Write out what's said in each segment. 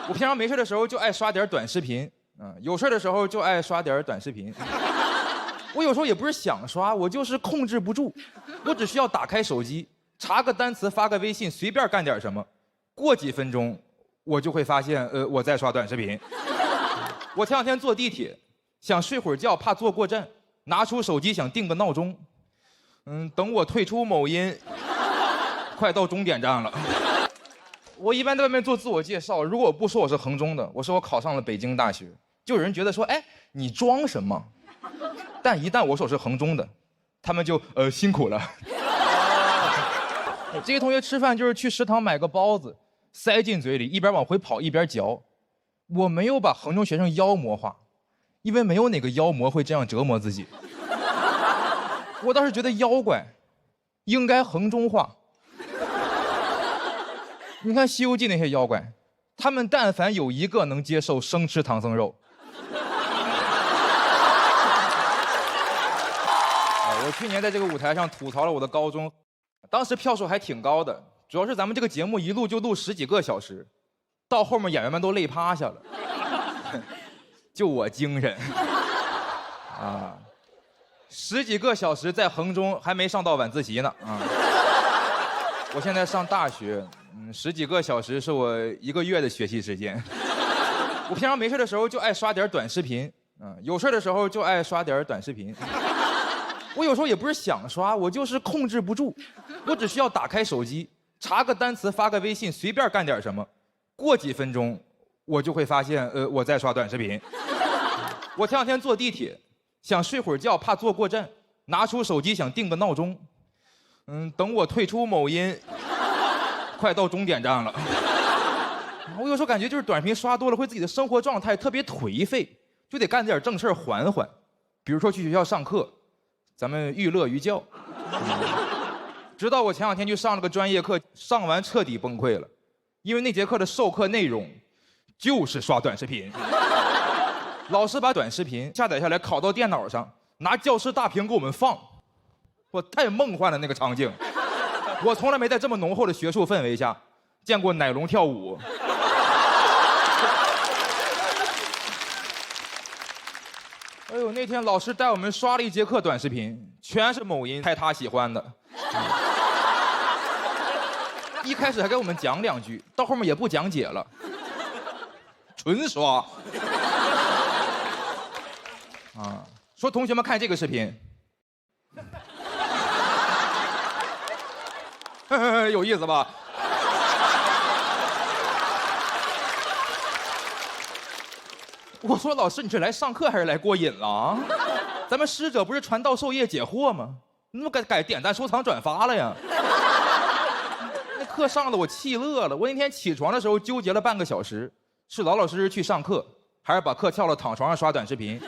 我平常没事的时候就爱刷点短视频，有事的时候就爱刷点短视频。我有时候也不是想刷，我就是控制不住。我只需要打开手机，查个单词，发个微信，随便干点什么，过几分钟，我就会发现，我在刷短视频。我前两天坐地铁，想睡会儿觉，怕坐过站，拿出手机想定个闹钟。等我退出某音，快到终点站了。我一般在外面做自我介绍，如果我不说我是衡中的，我说我考上了北京大学，就有人觉得说，哎，你装什么？但一旦我说我是衡中的，他们就辛苦了。这些同学吃饭就是去食堂买个包子，塞进嘴里，一边往回跑一边嚼。我没有把衡中学生妖魔化，因为没有哪个妖魔会这样折磨自己。我倒是觉得妖怪应该衡中化。你看《西游记》那些妖怪，他们但凡有一个能接受生吃唐僧肉。我去年在这个舞台上吐槽了我的高中，当时票数还挺高的，主要是咱们这个节目一录就录10几个小时，到后面演员们都累趴下了，就我精神10几个小时在衡中还没上到晚自习呢我现在上大学，10几个小时是我1个月的学习时间。我平常没事的时候就爱刷点短视频，有事的时候就爱刷点短视频。我有时候也不是想刷，我就是控制不住。我只需要打开手机，查个单词，发个微信，随便干点什么，过几分钟，我就会发现，我在刷短视频。我前两天坐地铁，想睡会儿觉，怕坐过站，拿出手机想定个闹钟。等我退出某音，快到终点站了。我有时候感觉就是短视频刷多了，会自己的生活状态特别颓废，就得干点正事儿缓缓。比如说去学校上课，咱们寓乐于教。直到我前两天去上了个专业课，上完彻底崩溃了，因为那节课的授课内容就是刷短视频。老师把短视频下载下来，拷到电脑上，拿教室大屏给我们放。我太梦幻了那个场景，我从来没在这么浓厚的学术氛围下见过奶龙跳舞。哎呦，那天老师带我们刷了一节课短视频，全是某音拍他喜欢的。一开始还给我们讲2句，到后面也不讲解了，纯刷。说同学们看这个视频。有意思吧？我说老师，你是来上课还是来过瘾了啊？咱们师者不是传道授业解惑吗？你怎么改点赞收藏转发了呀？那课上的我气乐了。我那天起床的时候纠结了半个小时，是老老实实去上课，还是把课翘了躺床上刷短视频？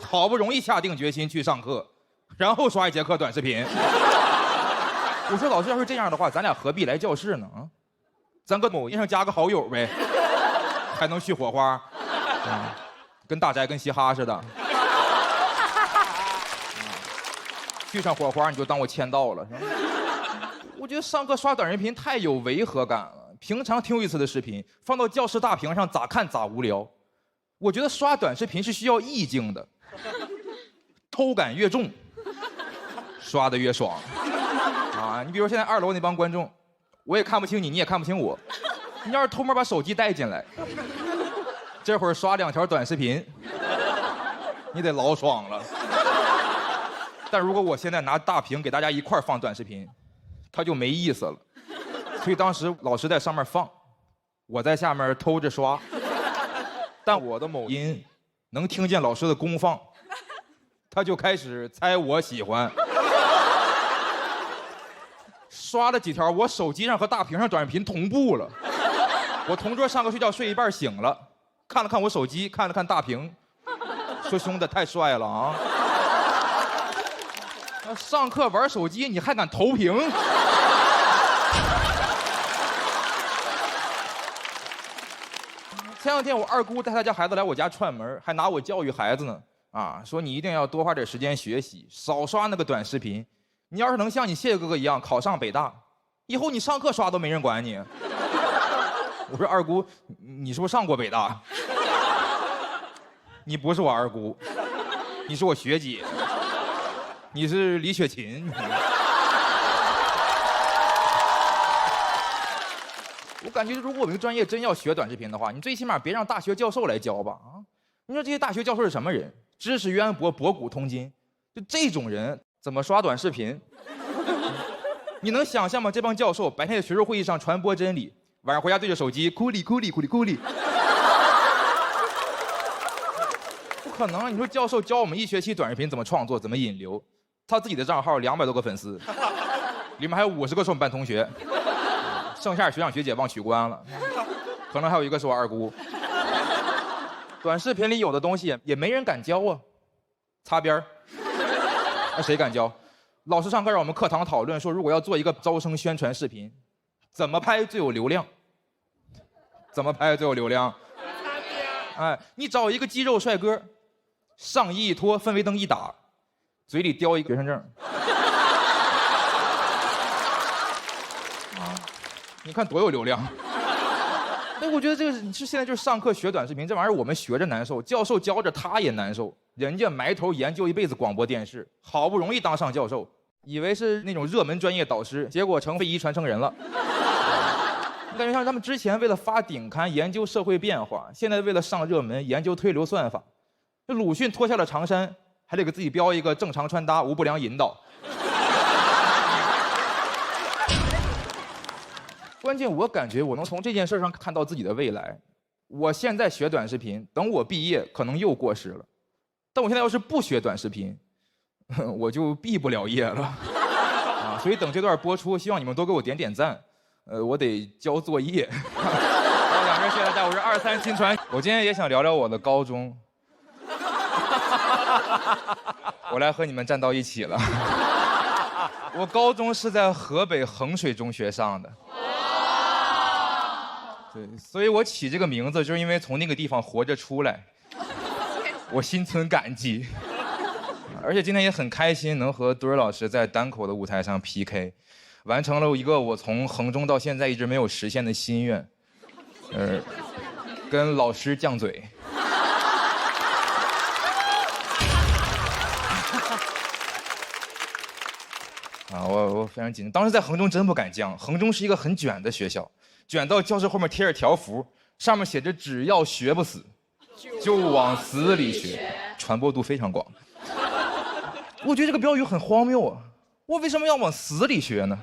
好不容易下定决心去上课，然后刷1节课短视频。我说老师，要是这样的话，咱俩何必来教室呢？咱搁某音上加个好友呗，还能续火花，跟大宅跟嘻哈似的。续上火花你就当我签到了，是吧？我觉得上课刷短视频太有违和感了。平常挺有意思的视频，放到教室大屏上咋看咋无聊。我觉得刷短视频是需要意境的，偷感越重，刷得越爽。你比如现在2楼那帮观众，我也看不清你，你也看不清我。你要是偷摸把手机带进来，这会儿刷2条短视频，你得老爽了。但如果我现在拿大屏给大家一块放短视频，它就没意思了。所以当时老师在上面放，我在下面偷着刷。但我的某音能听见老师的公放，他就开始猜我喜欢。刷了几条，我手机上和大屏上短视频同步了。我同桌上课睡觉睡一半醒了，看了看我手机，看了看大屏，说兄弟太帅了啊！上课玩手机你还敢投屏？前两天我二姑带她家孩子来我家串门，还拿我教育孩子呢。说你一定要多花点时间学习，少刷那个短视频。你要是能像你谢哥哥一样考上北大，以后你上课刷都没人管你。我说二姑，你是不是上过北大？你不是我二姑，你是我学姐，你是李雪琴。我感觉如果我们这个专业真要学短视频的话，你最起码别让大学教授来教吧啊！你说这些大学教授是什么人？知识渊博，博古通今，就这种人怎么刷短视频？你能想象吗？这帮教授白天在学术会议上传播真理，晚上回家对着手机哭哩哭哩哭哩哭哩。不可能！你说教授教我们1学期短视频怎么创作，怎么引流，他自己的账号200多个粉丝，里面还有50个是我们班同学，剩下学长学姐忘取关了，可能还有1个是我二姑。短视频里有的东西也没人敢教啊，擦边儿。那谁敢教？老师上课让我们课堂讨论说，如果要做一个招生宣传视频，怎么拍最有流量？怎么拍最有流量？哎，你找一个肌肉帅哥，上衣一脱，氛围灯一打，嘴里叼一个学生证。啊，你看多有流量。哎，我觉得这个是现在就是上课学短视频这玩意儿，我们学着难受，教授教着他也难受。人家埋头研究一辈子广播电视，好不容易当上教授，以为是那种热门专业导师，结果成非遗传承人了。你感觉像他们之前为了发顶刊研究社会变化，现在为了上热门研究推流算法。这鲁迅脱下了长衫，还得给自己标一个正常穿搭无不良引导。关键我感觉我能从这件事上看到自己的未来。我现在学短视频，等我毕业可能又过时了。但我现在要是不学短视频，我就毕不了业了。啊，所以等这段播出，希望你们多给我点点赞。我得交作业。好，两位谢谢大家，我是23新传。我今天也想聊聊我的高中。我来和你们站到一起了。我高中是在河北衡水中学上的。对，所以我起这个名字就是因为从那个地方活着出来，我心存感激。而且今天也很开心能和墩儿老师在单口的舞台上 PK， 完成了一个我从衡中到现在一直没有实现的心愿，跟老师犟嘴。啊，我非常紧张，当时在衡中真不敢犟，衡中是一个很卷的学校。卷到教室后面贴着条幅，上面写着只要学不死，就往死里学，传播度非常广。我觉得这个标语很荒谬啊！我为什么要往死里学呢？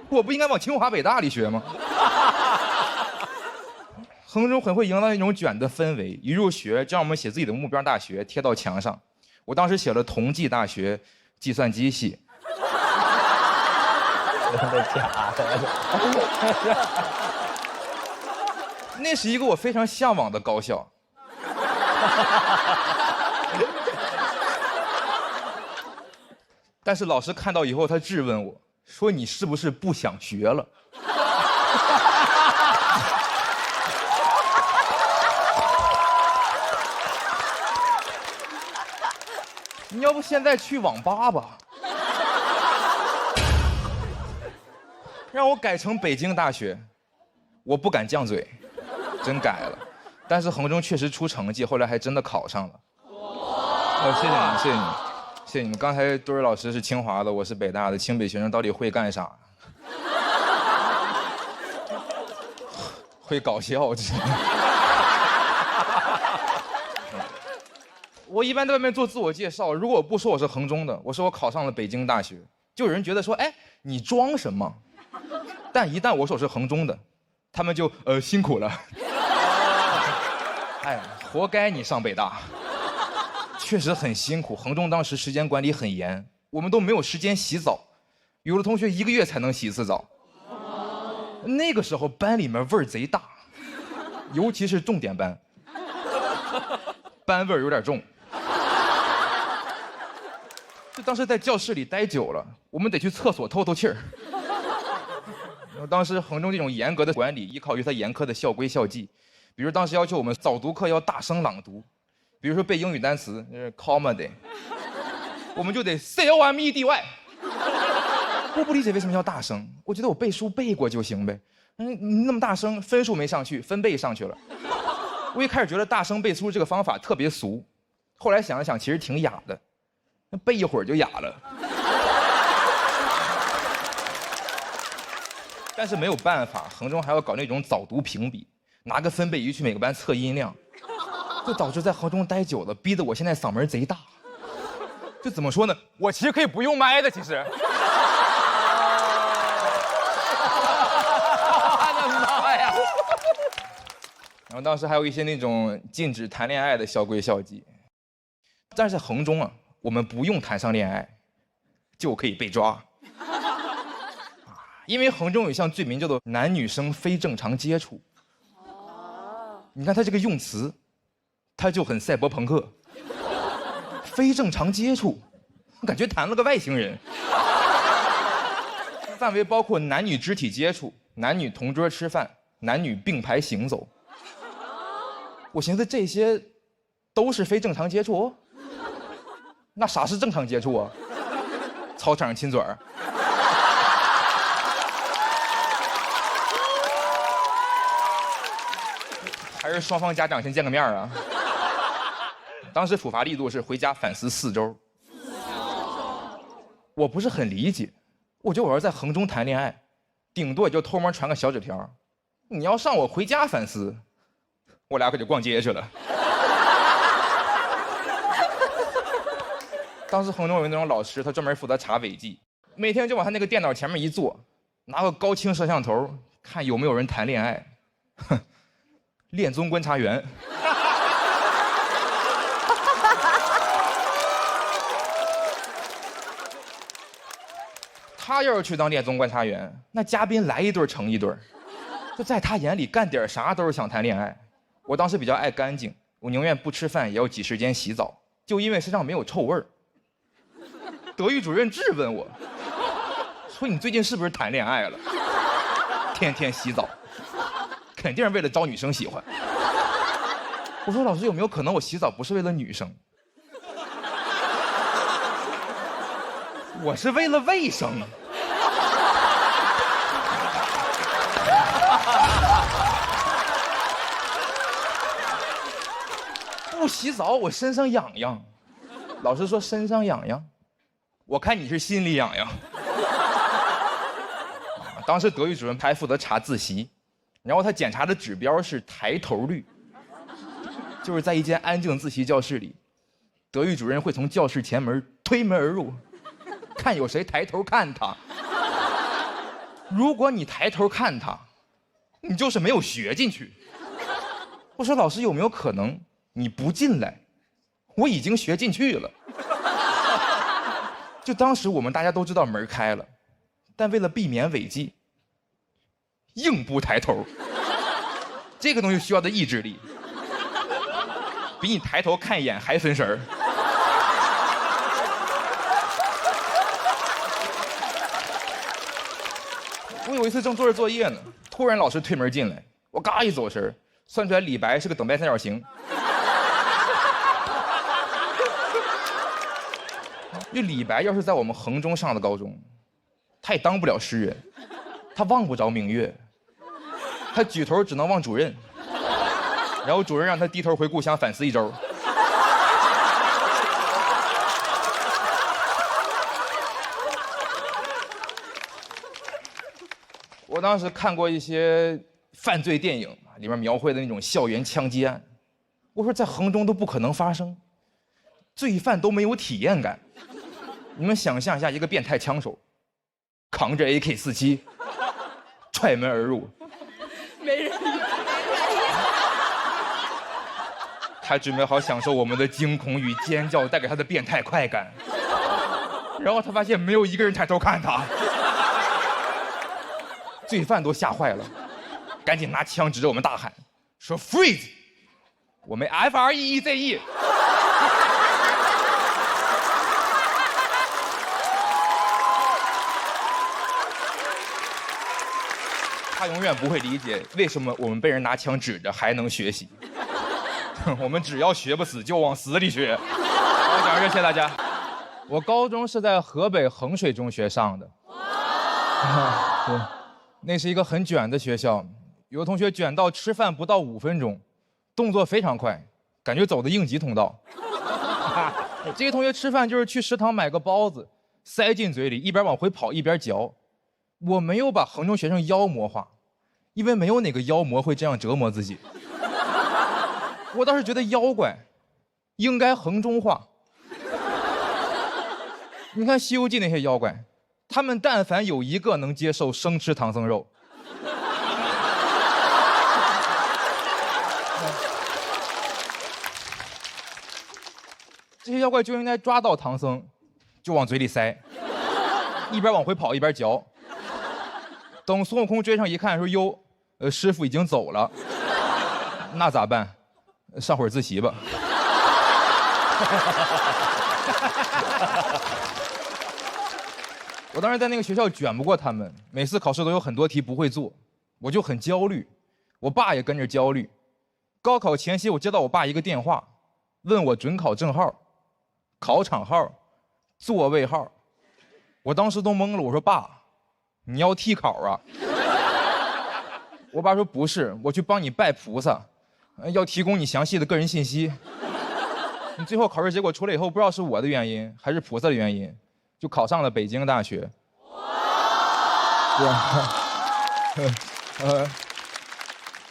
我不应该往清华北大里学吗？衡中很会营造那种卷的氛围，一入学就让我们写自己的目标大学贴到墙上。我当时写了同济大学计算机系。真的假的？那是一个我非常向往的高校。但是老师看到以后，他质问我说：“你是不是不想学了？”你要不现在去网吧吧？让我改成北京大学，我不敢犟嘴，真改了。但是衡中确实出成绩，后来还真的考上了。谢谢你们，谢谢你们，谢谢你们。刚才墩儿老师是清华的，我是北大的，清北学生到底会干啥？会搞笑，这。我一般在外面做自我介绍，如果我不说我是衡中的，我说我考上了北京大学，就有人觉得说，哎，你装什么？但一旦我说我是衡中的，他们就辛苦了。哎，活该你上北大，确实很辛苦。衡中当时时间管理很严，我们都没有时间洗澡，有的同学1个月才能洗1次澡。那个时候班里面味儿贼大，尤其是重点班，班味儿有点重。就当时在教室里待久了，我们得去厕所透透气儿。当时衡中这种严格的管理，依靠于他严苛的校规校纪。比如当时要求我们早读课要大声朗读，比如说背英语单词，comedy， 我们就得 comedy。我不理解为什么要大声，我觉得我背书背过就行呗。你那么大声，分数没上去，分贝上去了。我一开始觉得大声背书这个方法特别俗，后来想了想，其实挺雅的，那背一会儿就哑了。但是没有办法，衡中还要搞那种早读评比，拿个分贝仪去每个班测音量，就导致在衡中待久了，逼得我现在嗓门贼大。就怎么说呢？我其实可以不用麦的，其实。然后当时还有一些那种禁止谈恋爱的校规校纪，但是衡中啊，我们不用谈上恋爱，就可以被抓。因为衡中有一项罪名叫做男女生非正常接触。你看他这个用词，他就很赛博朋克。非正常接触，感觉谈了个外星人。范围包括男女肢体接触、男女同桌吃饭、男女并排行走。我寻思这些都是非正常接触，那啥是正常接触啊？操场上亲嘴儿。还是双方家长先见个面啊？当时处罚力度是回家反思4周。我不是很理解，我觉得我要在衡中谈恋爱，顶多也就偷摸传个小纸条。你要上我回家反思，我俩可就逛街去了。当时衡中有那种老师，他专门负责查违纪，每天就往他那个电脑前面一坐，拿个高清摄像头看有没有人谈恋爱。哼，恋综观察员。他要是去当恋综观察员，那嘉宾来一对成一对，就在他眼里干点啥都是想谈恋爱。我当时比较爱干净，我宁愿不吃饭也要挤时间洗澡，就因为身上没有臭味儿。德育主任质问我，说你最近是不是谈恋爱了？天天洗澡，肯定是为了招女生喜欢。我说老师，有没有可能我洗澡不是为了女生？我是为了卫生。不洗澡我身上痒痒。老师说身上痒痒，我看你是心里痒痒。当时德育主任还负责查自习，然后他检查的指标是抬头率，就是在一间安静自习教室里，德育主任会从教室前门推门而入，看有谁抬头看他。如果你抬头看他，你就是没有学进去。我说老师，有没有可能你不进来，我已经学进去了？就当时我们大家都知道门开了，但为了避免违纪，硬不抬头。这个东西需要的意志力，比你抬头看一眼还分神儿。我有一次正做着作业呢，突然老师推门进来，我嘎一走神，算出来李白是个等边三角形。就李白要是在我们衡中上的高中，他也当不了诗人，他望不着明月，他举头只能望主任，然后主任让他低头回故乡反思1周。我当时看过一些犯罪电影，里面描绘的那种校园枪击案，我说在衡中都不可能发生，罪犯都没有体验感。你们想象一下，一个变态枪手扛着 AK-47踹门而入，没人理。他准备好享受我们的惊恐与尖叫带给他的变态快感，然后他发现没有一个人抬头看他，罪犯都吓坏了，赶紧拿枪指着我们大喊，说 freeze， 我们 FREEZE。他永远不会理解为什么我们被人拿枪指着还能学习。我们只要学不死就往死里学。好，讲到这，谢谢大家。我高中是在河北衡水中学上的。对，那是一个很卷的学校，有个同学卷到吃饭不到5分钟，动作非常快，感觉走的应急通道。这个同学吃饭就是去食堂买个包子，塞进嘴里，一边往回跑一边嚼。我没有把衡中学生妖魔化，因为没有哪个妖魔会这样折磨自己。我倒是觉得妖怪应该衡中化。你看《西游记》那些妖怪，他们但凡有一个能接受生吃唐僧肉，这些妖怪就应该抓到唐僧，就往嘴里塞，一边往回跑一边嚼。等孙悟空追上一看，说：“哟，师傅已经走了，那咋办？上会儿自习吧。”我当时在那个学校卷不过他们，每次考试都有很多题不会做，我就很焦虑，我爸也跟着焦虑。高考前夕，我接到我爸一个电话，问我准考证号、考场号、座位号，我当时都懵了。我说：“爸，你要替考啊？”我爸说：“不是，我去帮你拜菩萨，要提供你详细的个人信息。”你最后考试结果出来以后，不知道是我的原因还是菩萨的原因，就考上了北京大学。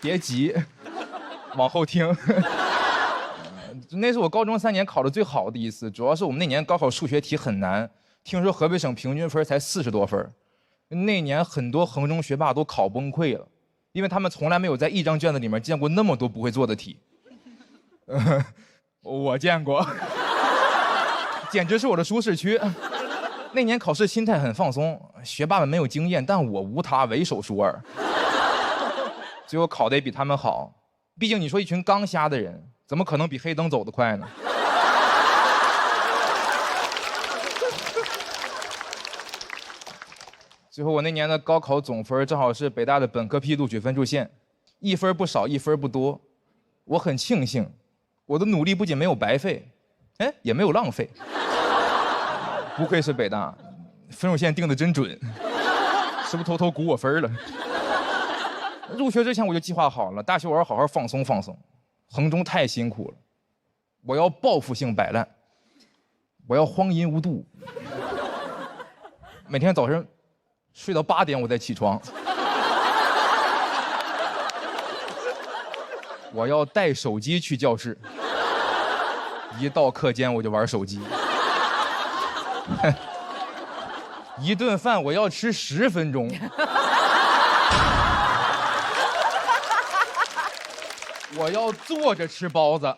别急，往后听。那是我高中3年考的最好的一次，主要是我们那年高考数学题很难，听说河北省平均分才40多分。那年很多衡中学霸都考崩溃了，因为他们从来没有在一张卷子里面见过那么多不会做的题。我见过，简直是我的舒适区。那年考试心态很放松，学霸们没有经验，但我无他，唯手数2。最后考得也比他们好，毕竟你说一群刚瞎的人，怎么可能比黑灯走得快呢？最后我那年的高考总分正好是北大的本科批录取分数线，1分不少，1分不多。我很庆幸，我的努力不仅没有白费，也没有浪费。不愧是北大，分数线定得真准，是不是偷偷估我分了？入学之前我就计划好了，大学我要好好放松放松。衡中太辛苦了，我要报复性摆烂，我要荒淫无度。每天早晨睡到8点我再起床。我要带手机去教室，一到课间我就玩手机。一顿饭我要吃10分钟。我要坐着吃包子。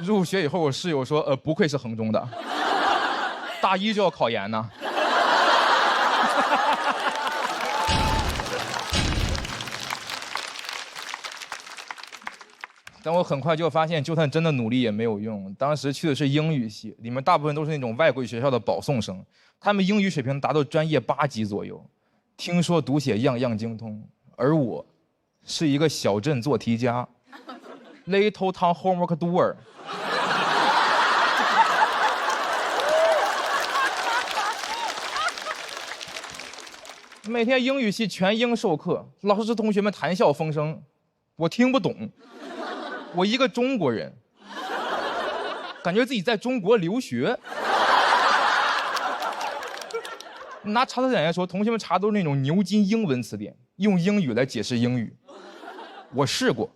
入学以后，我室友说：“不愧是衡中的，大1就要考研呢。”但我很快就发现，就算真的努力也没有用。当时去的是英语系，里面大部分都是那种外国语学校的保送生，他们英语水平达到专业8级左右，听说读写样样精通。而我是一个小镇做题家 ，Little Town Homework Doer。每天英语系全英授课，老师同学们谈笑风生，我听不懂。我一个中国人，感觉自己在中国留学。拿查词典来说，同学们查都是那种牛津英文词典，用英语来解释英语。我试过，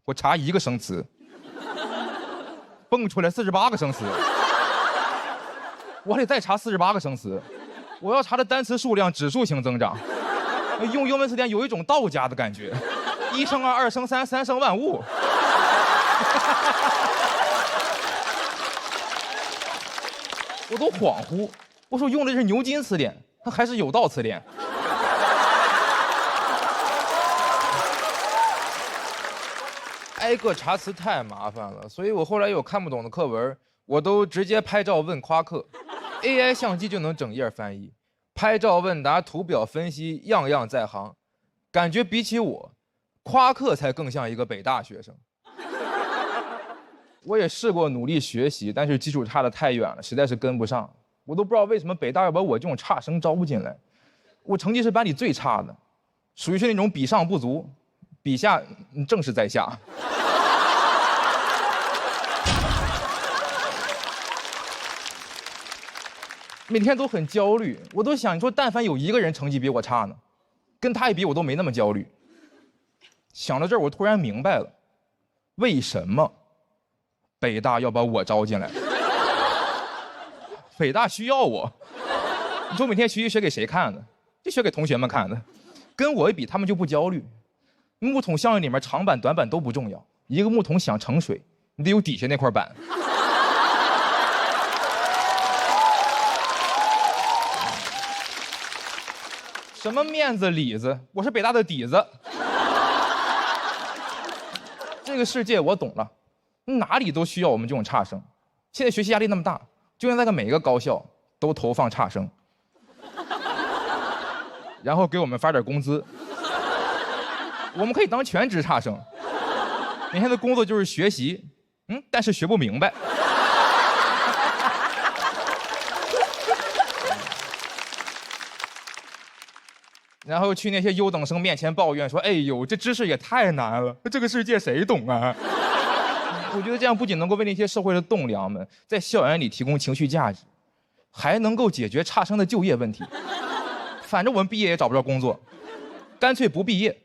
我查1个生词，蹦出来48个生词，我得再查48个生词。我要查的单词数量指数型增长。用英文词典有一种道家的感觉，1生2，2生3，3生万物。我都恍惚，我说用的是牛津词典，还是有道词典？挨个查词太麻烦了，所以我后来有看不懂的课文，我都直接拍照问夸克 ，AI 相机就能整页翻译，拍照问答、图表分析，样样在行。感觉比起我，夸克才更像一个北大学生。我也试过努力学习，但是基础差得太远了，实在是跟不上。我都不知道为什么北大要把我这种差生招进来。我成绩是班里最差的，属于是那种比上不足，比下正是在下。每天都很焦虑，我都想，你说但凡有一个人成绩比我差呢，跟他一比我都没那么焦虑。想到这儿，我突然明白了，为什么北大要把我招进来。北大需要我，你说每天学习学给谁看的？就学给同学们看的，跟我一比，他们就不焦虑。木桶效应里面长板短板都不重要，一个木桶想盛水，你得有底下那块板。什么面子里子，我是北大的底子。这个世界我懂了，哪里都需要我们这种差生。现在学习压力那么大，就应该在每个高校都投放差生，然后给我们发点工资，我们可以当全职差生。每天的工作就是学习，但是学不明白。然后去那些优等生面前抱怨说：“哎呦，这知识也太难了，这个世界谁懂啊？”我觉得这样不仅能够为那些社会的栋梁们在校园里提供情绪价值，还能够解决差生的就业问题。反正我们毕业也找不着工作，干脆不毕业，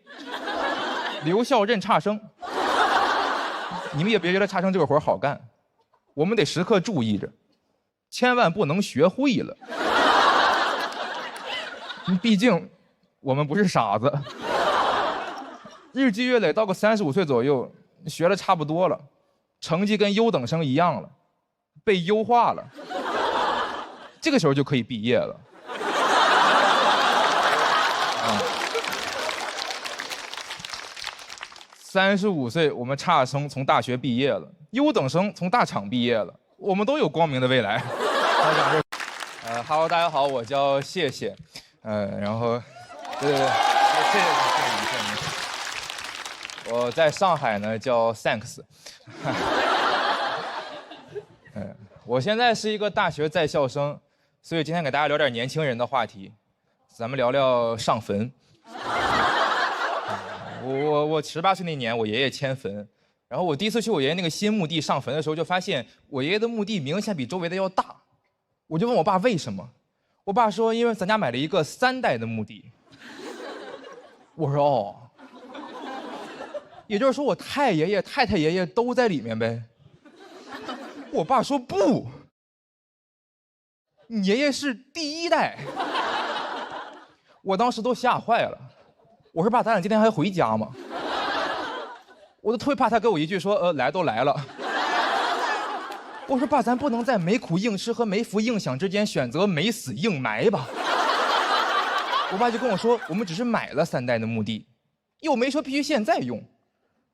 留校任差生。你们也别觉得差生这个活好干，我们得时刻注意着，千万不能学会了。毕竟我们不是傻子。日积月累，到个35岁左右，学的差不多了，成绩跟优等生一样了，被优化了，这个时候就可以毕业了。35岁，我们差生从大学毕业了，优等生从大厂毕业了，我们都有光明的未来。Hello， 大家好，我叫谢谢，然后，对，谢谢你。我在上海呢，叫 Thanks。我现在是一个大学在校生，所以今天给大家聊点年轻人的话题，咱们聊聊上坟。我18岁那年，我爷爷迁坟，然后我第一次去我爷爷那个新墓地上坟的时候，就发现我爷爷的墓地明显比周围的要大。我就问我爸为什么，我爸说因为咱家买了一个3代的墓地。我说哦，也就是说我太爷爷、太太爷爷都在里面呗。我爸说不，你爷爷是第1代。我当时都吓坏了，我说爸，咱俩今天还回家吗？我都特别怕他给我一句说来都来了。我说爸，咱不能在没苦硬吃和没福硬享之间选择没死硬埋吧？我爸就跟我说，我们只是买了3代的墓地，又没说必须现在用。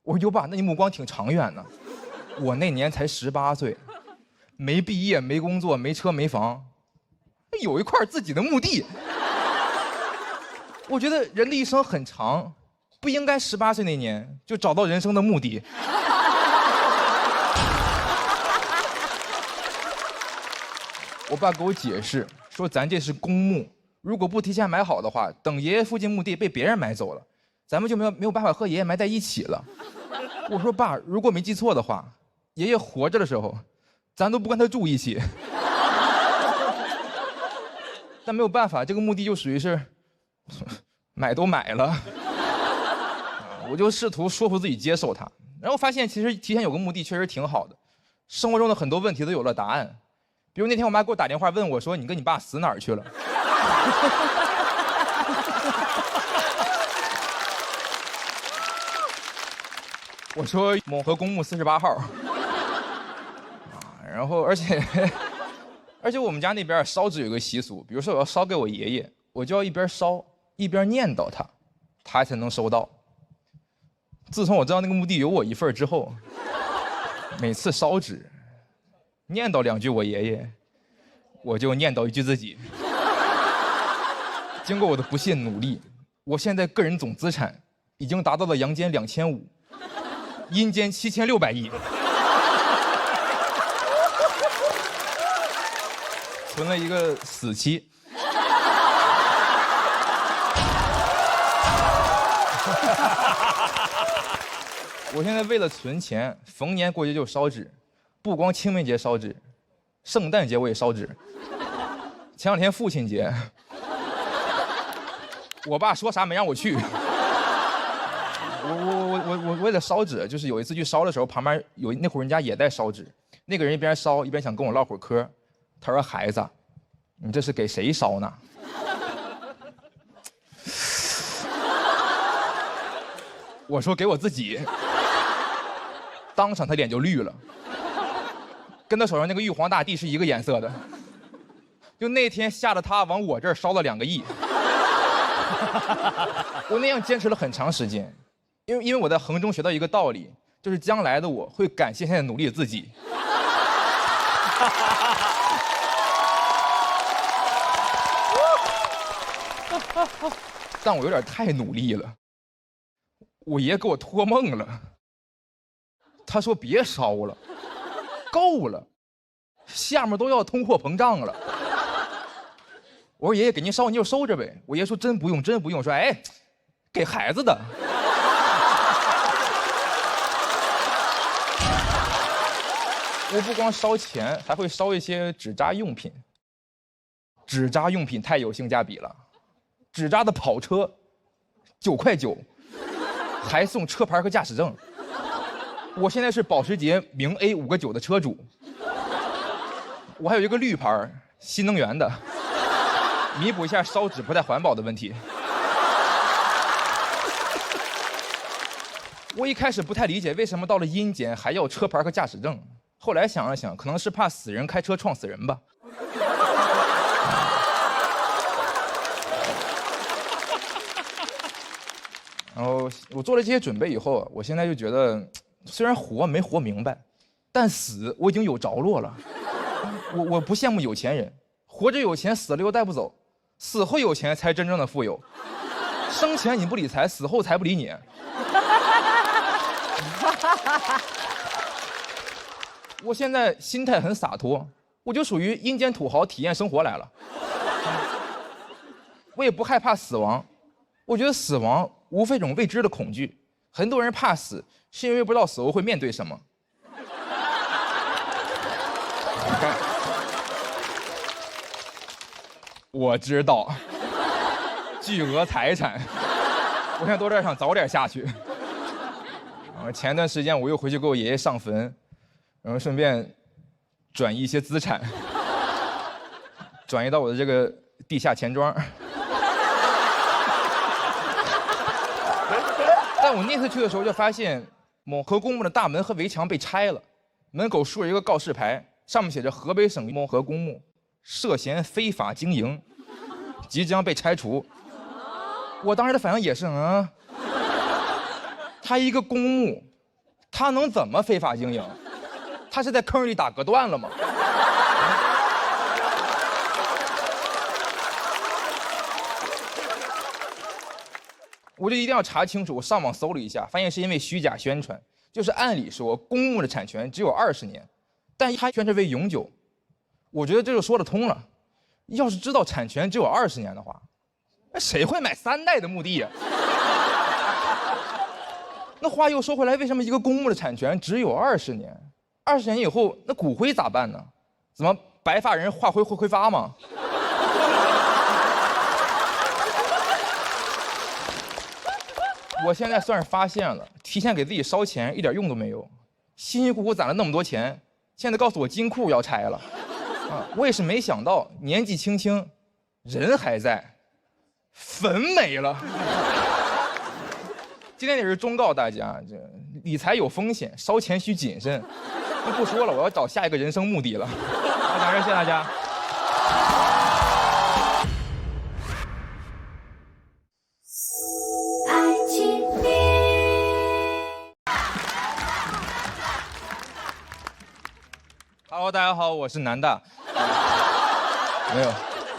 我说哟爸，那你目光挺长远呢。我那年才18岁，没毕业，没工作，没车没房，有一块自己的墓地。我觉得人的一生很长，不应该18岁那年就找到人生的目的。我爸给我解释说，咱这是公墓，如果不提前买好的话，等爷爷附近墓地被别人买走了，咱们就没有办法和爷爷埋在一起了。我说爸，如果没记错的话，爷爷活着的时候，咱都不跟他住一起。但没有办法，这个墓地就属于是买都买了。我就试图说服自己接受它，然后发现其实提前有个墓地确实挺好的，生活中的很多问题都有了答案。比如那天我妈给我打电话问我说，你跟你爸死哪儿去了？我说蒙河公墓48号。然后而且我们家那边烧纸有个习俗，比如说我要烧给我爷爷，我就要一边烧一边念叨他，他才能收到。自从我知道那个墓地有我一份之后，每次烧纸念叨2句我爷爷，我就念叨1句自己。经过我的不懈努力，我现在个人总资产已经达到了阳间2500，阴间7600亿。存了一个死期。我现在为了存钱，逢年过节就烧纸，不光清明节烧纸，圣诞节我也烧纸。前2天父亲节，我爸说啥没让我去。我为了烧纸，就是有一次去烧的时候，旁边有那户人家也在烧纸，那个人一边烧一边想跟我唠会儿嗑，他说：“孩子，你这是给谁烧呢？”我说：“给我自己。”当场他脸就绿了，跟他手上那个玉皇大帝是一个颜色的。就那天吓得他往我这儿烧了2个亿。我那样坚持了很长时间，因为我在衡中学到一个道理，就是将来的我会感谢现在努力的自己。但我有点太努力了，我爷给我托梦了，他说别烧了，够了，下面都要通货膨胀了。我说爷爷给您烧您就收着呗。我爷说真不用真不用，说哎，给孩子的。我不光烧钱，还会烧一些纸扎用品。纸扎用品太有性价比了，纸扎的跑车9.9块，还送车牌和驾驶证。我现在是保时捷名 A 5个9的车主，我还有一个绿牌新能源的，弥补一下烧纸不太环保的问题。我一开始不太理解为什么到了阴间还要车牌和驾驶证，后来想了想，可能是怕死人开车撞死人吧。然后我做了这些准备以后，我现在就觉得，虽然活没活明白，但死我已经有着落了。我不羡慕有钱人，活着有钱，死了又带不走，死后有钱才真正的富有。生前你不理财，死后财不理你。我现在心态很洒脱，我就属于阴间土豪体验生活来了。我也不害怕死亡，我觉得死亡无非一种未知的恐惧。很多人怕死，是因为不知道死后会面对什么。我知道，巨额财产，我现在都在想早点下去。前段时间我又回去给我爷爷上坟，然后顺便转移一些资产，转移到我的这个地下钱庄。但我那次去的时候就发现，某河公墓的大门和围墙被拆了，门口竖着一个告示牌，上面写着河北省某河公墓涉嫌非法经营，即将被拆除。我当时的反应也是，他一个公墓，他能怎么非法经营？他是在坑里打隔断了吗？我就一定要查清楚。我上网搜了一下，发现是因为虚假宣传。就是按理说公墓的产权只有20年，但他宣称为永久。我觉得这就说得通了。要是知道产权只有20年的话，那谁会买3代的墓地呀？那话又说回来，为什么一个公墓的产权只有20年？20年以后，那骨灰咋办呢？怎么白发人化灰会挥发吗？我现在算是发现了，提前给自己烧钱一点用都没有。辛辛苦苦攒了那么多钱，现在告诉我金库要拆了，我也是没想到，年纪轻轻，人还在，坟没了。今天也是忠告大家，这理财有风险，烧钱需谨慎。那不说了，我要找下一个人生目的了。好，感谢大家。Hello， 大家好，我是南大。没有，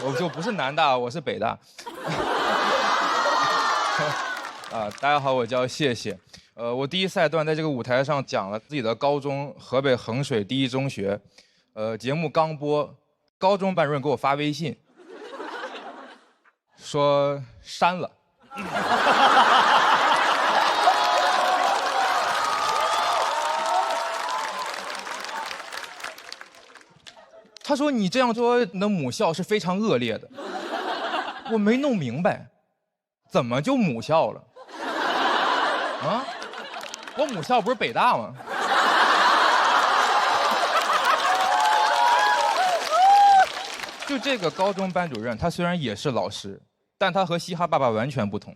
我就不是南大，我是北大。大家好，我叫谢谢。我第一赛段在这个舞台上讲了自己的高中，河北衡水第一中学。节目刚播，高中班主任给我发微信，说删了。他说你这样说你的母校是非常恶劣的。我没弄明白，怎么就母校了？啊，我母校不是北大吗？就这个高中班主任，他虽然也是老师，但他和嘻哈爸爸完全不同。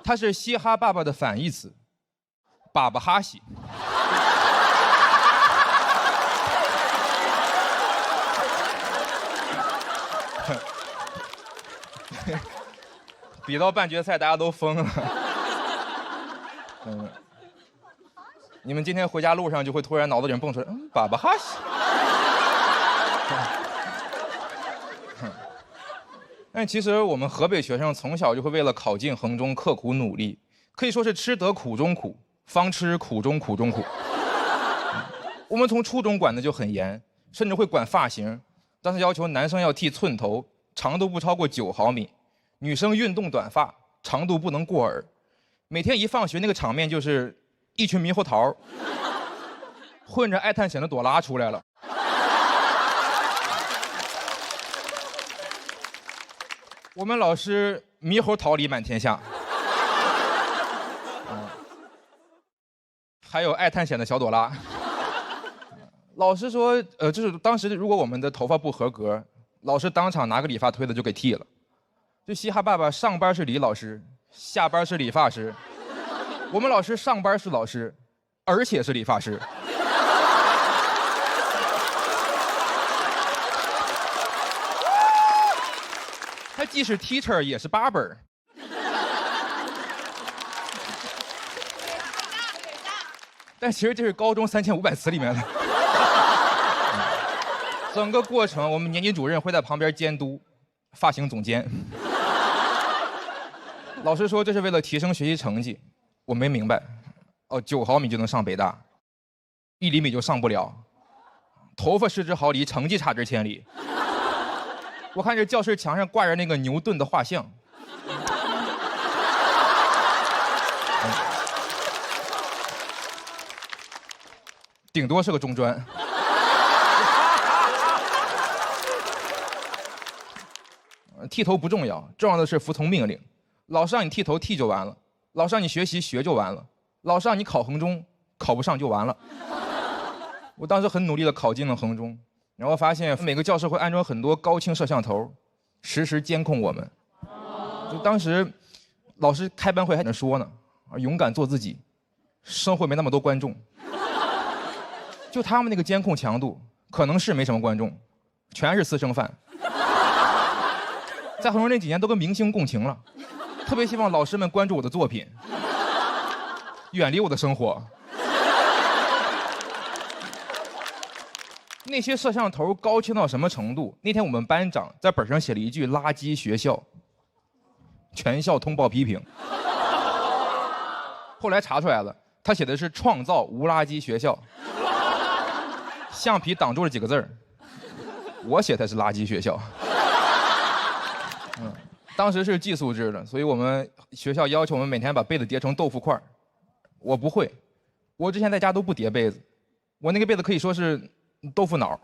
他是嘻哈爸爸的反义词，爸爸哈西。比到半决赛，大家都疯了。你们今天回家路上就会突然脑子里蹦出来，爸爸哈西。但其实我们河北学生从小就会为了考进衡中刻苦努力，可以说是吃得苦中苦，方吃苦中苦中苦。我们从初中管的就很严，甚至会管发型，当时要求男生要剃寸头，长度不超过9毫米，女生运动短发，长度不能过耳。每天一放学，那个场面就是一群猕猴桃混着爱探险的朵拉出来了。我们老师猕猴桃李满天下，还有爱探险的小朵拉。老师说，就是当时如果我们的头发不合格，老师当场拿个理发推子就给剃了。就嘻哈爸爸上班是李老师，下班是理发师。我们老师上班是老师，而且是理发师。他既是 teacher 也是 barber。但其实这是高中3500词里面的。整个过程，我们年级主任会在旁边监督，发型总监。老师说这是为了提升学习成绩，我没明白。哦，9毫米就能上北大，1厘米就上不了。头发失之毫厘，成绩差之千里。我看这教室墙上挂着那个牛顿的画像。顶多是个中专。剃头不重要，重要的是服从命令。老师让你剃头剃就完了，老师让你学习学就完了，老师让你考衡中考不上就完了。我当时很努力地考进了衡中，然后发现每个教室会安装很多高清摄像头，实时监控我们。就当时老师开班会还在说呢，勇敢做自己，生活没那么多观众。就他们那个监控强度，可能是没什么观众，全是私生饭。在衡中那几年都跟明星共情了，特别希望老师们关注我的作品，远离我的生活。那些摄像头高清到什么程度？那天我们班长在本上写了一句"垃圾学校"，全校通报批评。后来查出来了，他写的是"创造无垃圾学校"，橡皮挡住了几个字儿，我写的是"垃圾学校"。当时是寄宿制的，所以我们学校要求我们每天把被子叠成豆腐块。我不会，我之前在家都不叠被子，我那个被子可以说是豆腐脑。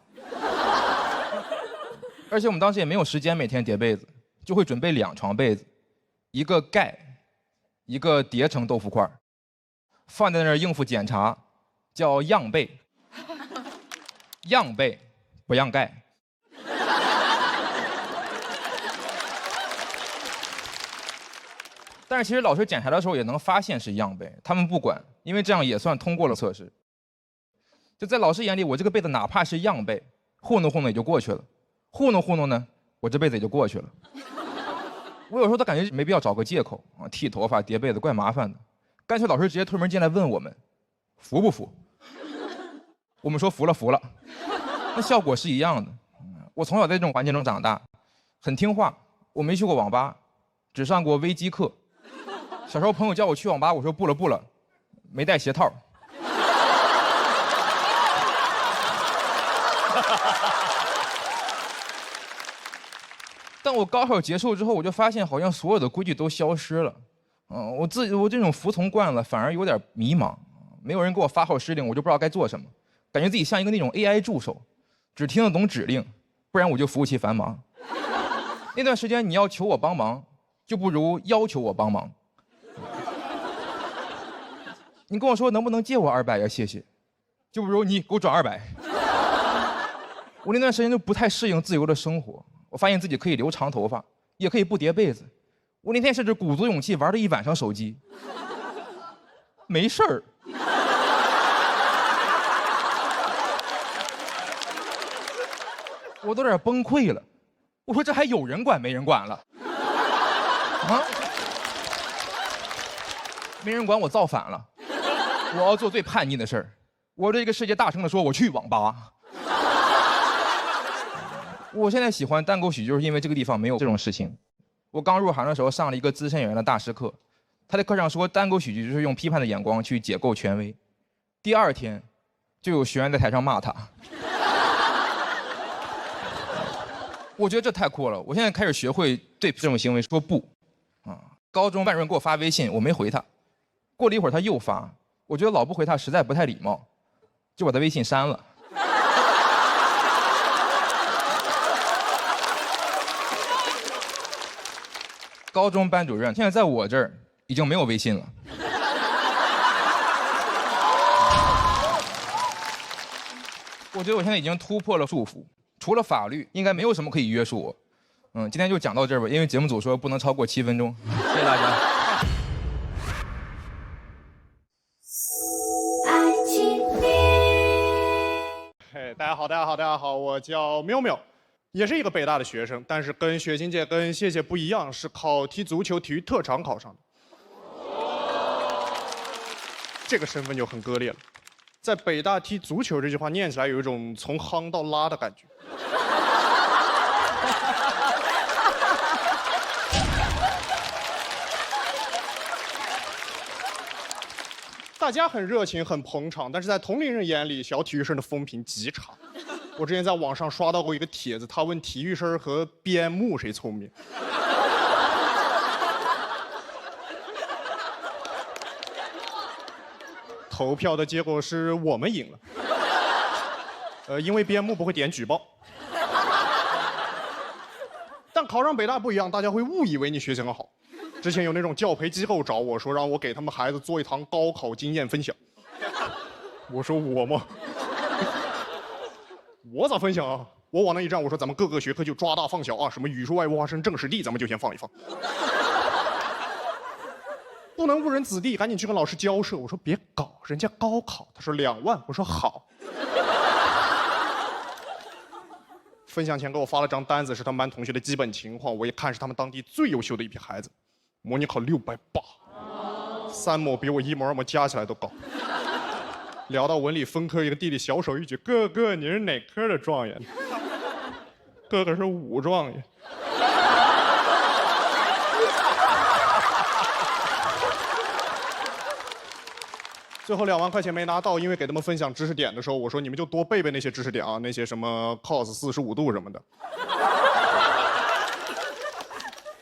而且我们当时也没有时间每天叠被子，就会准备2床被子，一个盖，一个叠成豆腐块，放在那儿应付检查，叫样被。样被不让盖。但是其实老师检查的时候也能发现是样被，他们不管，因为这样也算通过了测试。就在老师眼里，我这个被子哪怕是样被，糊弄糊弄也就过去了，糊弄糊弄呢，我这辈子也就过去了。我有时候都感觉没必要找个借口啊，剃头发、叠被子怪麻烦的，干脆老师直接推门进来问我们，服不服？我们说服了服了，那效果是一样的。我从小在这种环境中长大，很听话，我没去过网吧，只上过微机课。小时候朋友叫我去网吧，我说不了不了，没带鞋套。当我高考结束之后，我就发现好像所有的规矩都消失了。我这种服从惯了，反而有点迷茫。没有人给我发号施令，我就不知道该做什么，感觉自己像一个那种 AI 助手，只听得懂指令，不然我就服务器繁忙。那段时间你要求我帮忙，就不如要求我帮忙。你跟我说能不能借我200呀？谢谢，就不如你给我转200。我那段时间就不太适应自由的生活，我发现自己可以留长头发，也可以不叠被子。我那天甚至鼓足勇气玩了一晚上手机，没事儿。我都有点崩溃了，我说这还有人管没人管了？啊？没人管我造反了，我要做最叛逆的事儿，我对这个世界大声地说我去网吧。我现在喜欢单口喜剧，就是因为这个地方没有这种事情。我刚入行的时候上了一个资深演员的大师课，他在课上说单口喜剧就是用批判的眼光去解构权威。第2天，就有学员在台上骂他。我觉得这太酷了，我现在开始学会对这种行为说不。高中万润给我发微信，我没回他。过了一会儿他又发，我觉得老不回他实在不太礼貌，就把他微信删了。高中班主任现在在我这儿已经没有微信了。我觉得我现在已经突破了束缚，除了法律，应该没有什么可以约束我。今天就讲到这儿吧，因为节目组说不能超过7分钟。谢谢大家。大家好，我叫喵喵，也是一个北大的学生，但是跟雪琴姐跟谢谢不一样，是靠踢足球体育特长考上的。这个身份就很割裂了。在北大踢足球这句话念起来有一种从夯到拉的感觉。大家很热情，很捧场，但是在同龄人眼里，小体育生的风评极差。我之前在网上刷到过一个帖子，他问体育生和边牧谁聪明。投票的结果是我们赢了。因为边牧不会点举报。但考上北大不一样，大家会误以为你学习很好。之前有那种教培机构找我说，让我给他们孩子做一堂高考经验分享。我说我吗？我咋分享啊？我往那一站，我说咱们各个学科就抓大放小啊，什么语数外物化生政史地，咱们就先放一放。不能误人子弟，赶紧去跟老师交涉。我说别搞，人家高考。他说2万，我说好。分享前给我发了张单子，是他们班同学的基本情况。我一看是他们当地最优秀的一批孩子，模拟考680，三模比我1模2模加起来都高。聊到文理分科，一个弟弟小手一举：“哥哥，你是哪科的状元？”哥哥是武状元。最后2万块钱没拿到，因为给他们分享知识点的时候，我说你们就多背背那些知识点啊，那些什么 cos 45度什么的。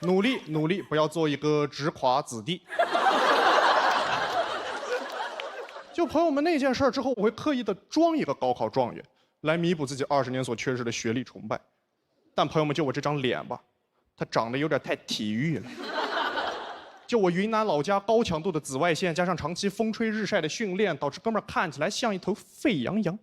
努力努力，不要做一个直垮子弟。就朋友们那件事之后，我会刻意的装一个高考状元，来弥补自己20年所缺失的学历崇拜。但朋友们，就我这张脸吧，它长得有点太体育了。就我云南老家高强度的紫外线，加上长期风吹日晒的训练，导致哥们儿看起来像一头沸羊羊。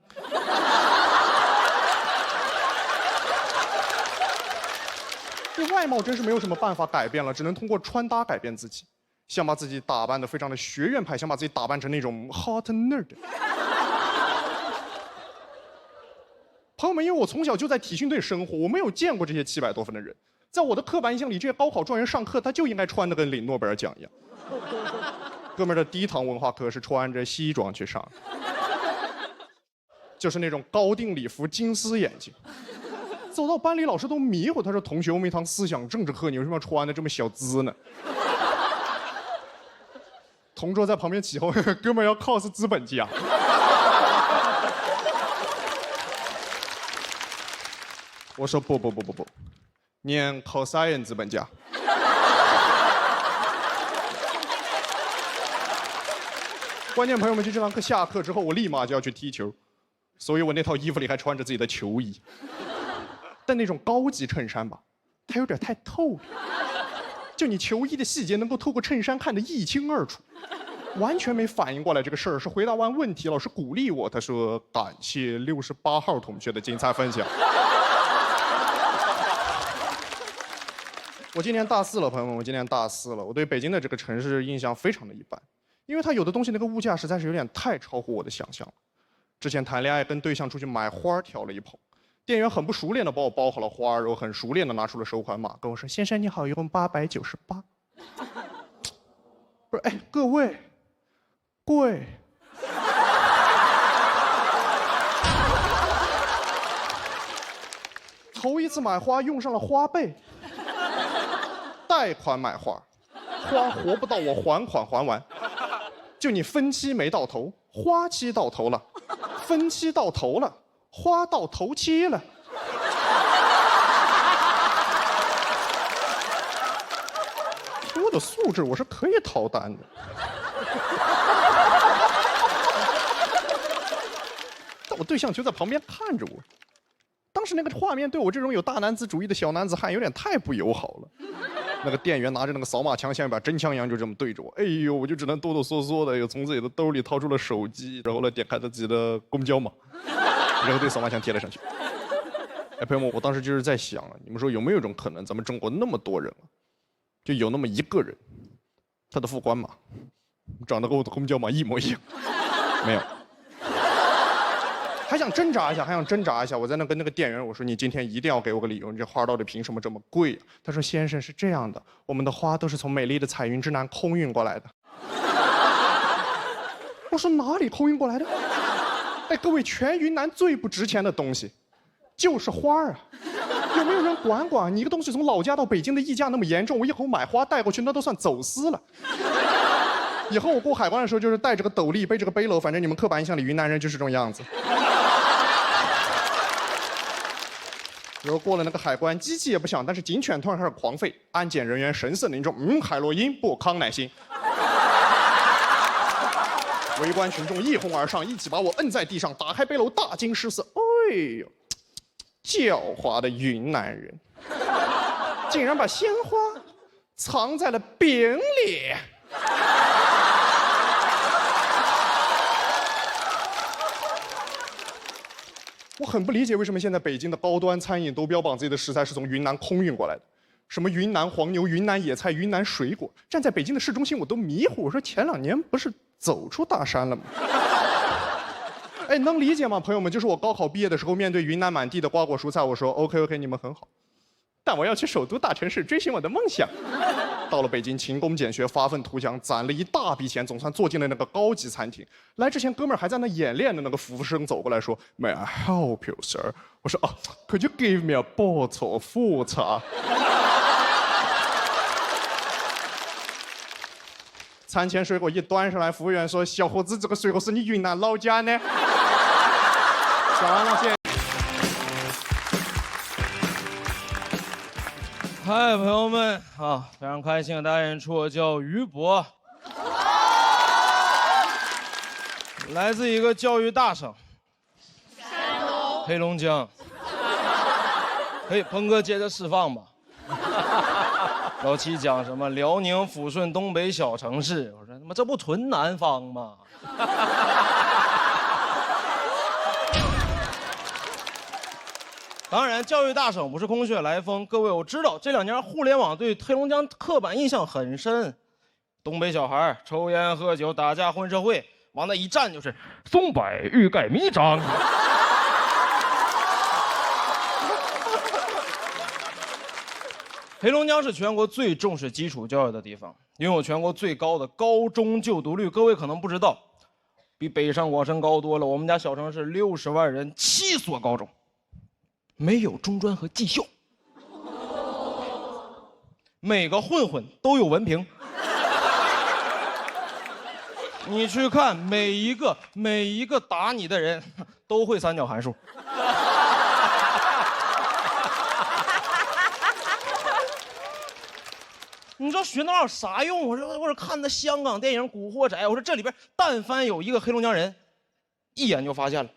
这外貌真是没有什么办法改变了，只能通过穿搭改变自己。想把自己打扮得非常的学院派，想把自己打扮成那种 hot nerd。朋友们，因为我从小就在体训队生活，我没有见过这些700多分的人。在我的刻板印象里，这些高考状元上课他就应该穿得跟领诺贝尔奖一样。哥们儿的第1堂文化课是穿着西装去上，就是那种高定礼服、金丝眼镜。走到班里，老师都迷糊，他说：“同学，我们一堂思想政治课，你为什么要穿的这么小资呢？”同桌在旁边起哄：“哥们儿要 cos 资本家。”我说：“不，念 cosine 资本家。关键朋友们，就这堂课下课之后，我立马就要去踢球，所以我那套衣服里还穿着自己的球衣。但那种高级衬衫吧，它有点太透了，就你球衣的细节能够透过衬衫看得一清二楚。完全没反应过来这个事儿，是回答完问题，老师鼓励我，他说感谢68号同学的精彩分享。我今年大4了，朋友们，我今年大4了。我对北京的这个城市印象非常的一般，因为它有的东西那个物价实在是有点太超乎我的想象了。之前谈恋爱跟对象出去买花挑了一捧，店员很不熟练的帮我包好了花，然后很熟练的拿出了收款码，跟我说：“先生你好，一共898。”不是，哎，各位，贵。头一次买花用上了花呗。贷款买花，花活不到我还款还完，就你分期没到头，花期到头了，分期到头了，花到头期了。我的素质我是可以逃单的。但我对象就在旁边看着我，当时那个画面对我这种有大男子主义的小男子汉有点太不友好了。那个店员拿着那个扫码枪，像一把真枪一样，就这么对着我。哎呦，我就只能哆哆嗦嗦的，又从自己的兜里掏出了手机，然后呢，点开了自己的公交码，然后对扫码枪贴了上去。哎，朋友们，我当时就是在想啊，你们说有没有一种可能，咱们中国那么多人啊，就有那么一个人，他的付款码长得跟我的公交码一模一样？没有。还想挣扎一下，还想挣扎一下。我在那跟那个店员我说：“你今天一定要给我个理由，你这花到底凭什么这么贵啊？”他说：“先生是这样的，我们的花都是从美丽的彩云之南空运过来的。”我说：“哪里空运过来的？”哎，各位，全云南最不值钱的东西，就是花啊！有没有人管管？你一个东西从老家到北京的溢价那么严重，我以后买花带过去那都算走私了。以后我过海关的时候，就是带着个斗笠，背着个背篓，反正你们刻板印象里云南人就是这种样子。然后过了那个海关，机器也不响，但是警犬突然开始狂吠，安检人员神色凝重，海洛因不康乃馨。围观群众一哄而上，一起把我摁在地上，打开背篓，大惊失色。哎呦，狡猾的云南人，竟然把鲜花藏在了饼里。我很不理解为什么现在北京的高端餐饮都标榜自己的食材是从云南空运过来的，什么云南黄牛、云南野菜、云南水果，站在北京的市中心我都迷糊。我说前2年不是走出大山了吗？哎，能理解吗，朋友们？就是我高考毕业的时候，面对云南满地的瓜果蔬菜，我说 OK， 你们很好，但我要去首都大城市追寻我的梦想。到了北京，勤工俭学，发愤图强，攒了一大笔钱，总算坐进了那个高级餐厅。来之前，哥们儿还在那演练的那个服务生走过来说 ：“May I help you, sir？” 我说：“啊 ，Could you give me a bottle of water？” 餐前水果一端上来，服务员说：“小伙子，这个水果是你云南老家呢？”讲完了，谢谢。嗨，朋友们啊，非常开心和大家演出，我叫于博，来自一个教育大省，黑龙江。可以，鹏哥接着释放吧。老七讲什么辽宁抚顺东北小城市，我说他妈这不纯南方吗？当然，教育大省不是空穴来风。各位，我知道这2年互联网对黑龙江刻板印象很深，东北小孩抽烟喝酒打架混社会，往那一站就是松柏欲盖弥彰。黑龙江是全国最重视基础教育的地方，拥有全国最高的高中就读率。各位可能不知道，比北上广深高多了。我们家小城市60万人，7所高中。没有中专和技校，每个混混都有文凭。你去看每一个打你的人都会3角函数。你知道学那玩意儿有啥用？我说看那香港电影《古惑仔》，我说这里边但凡有一个黑龙江人，一眼就发现了。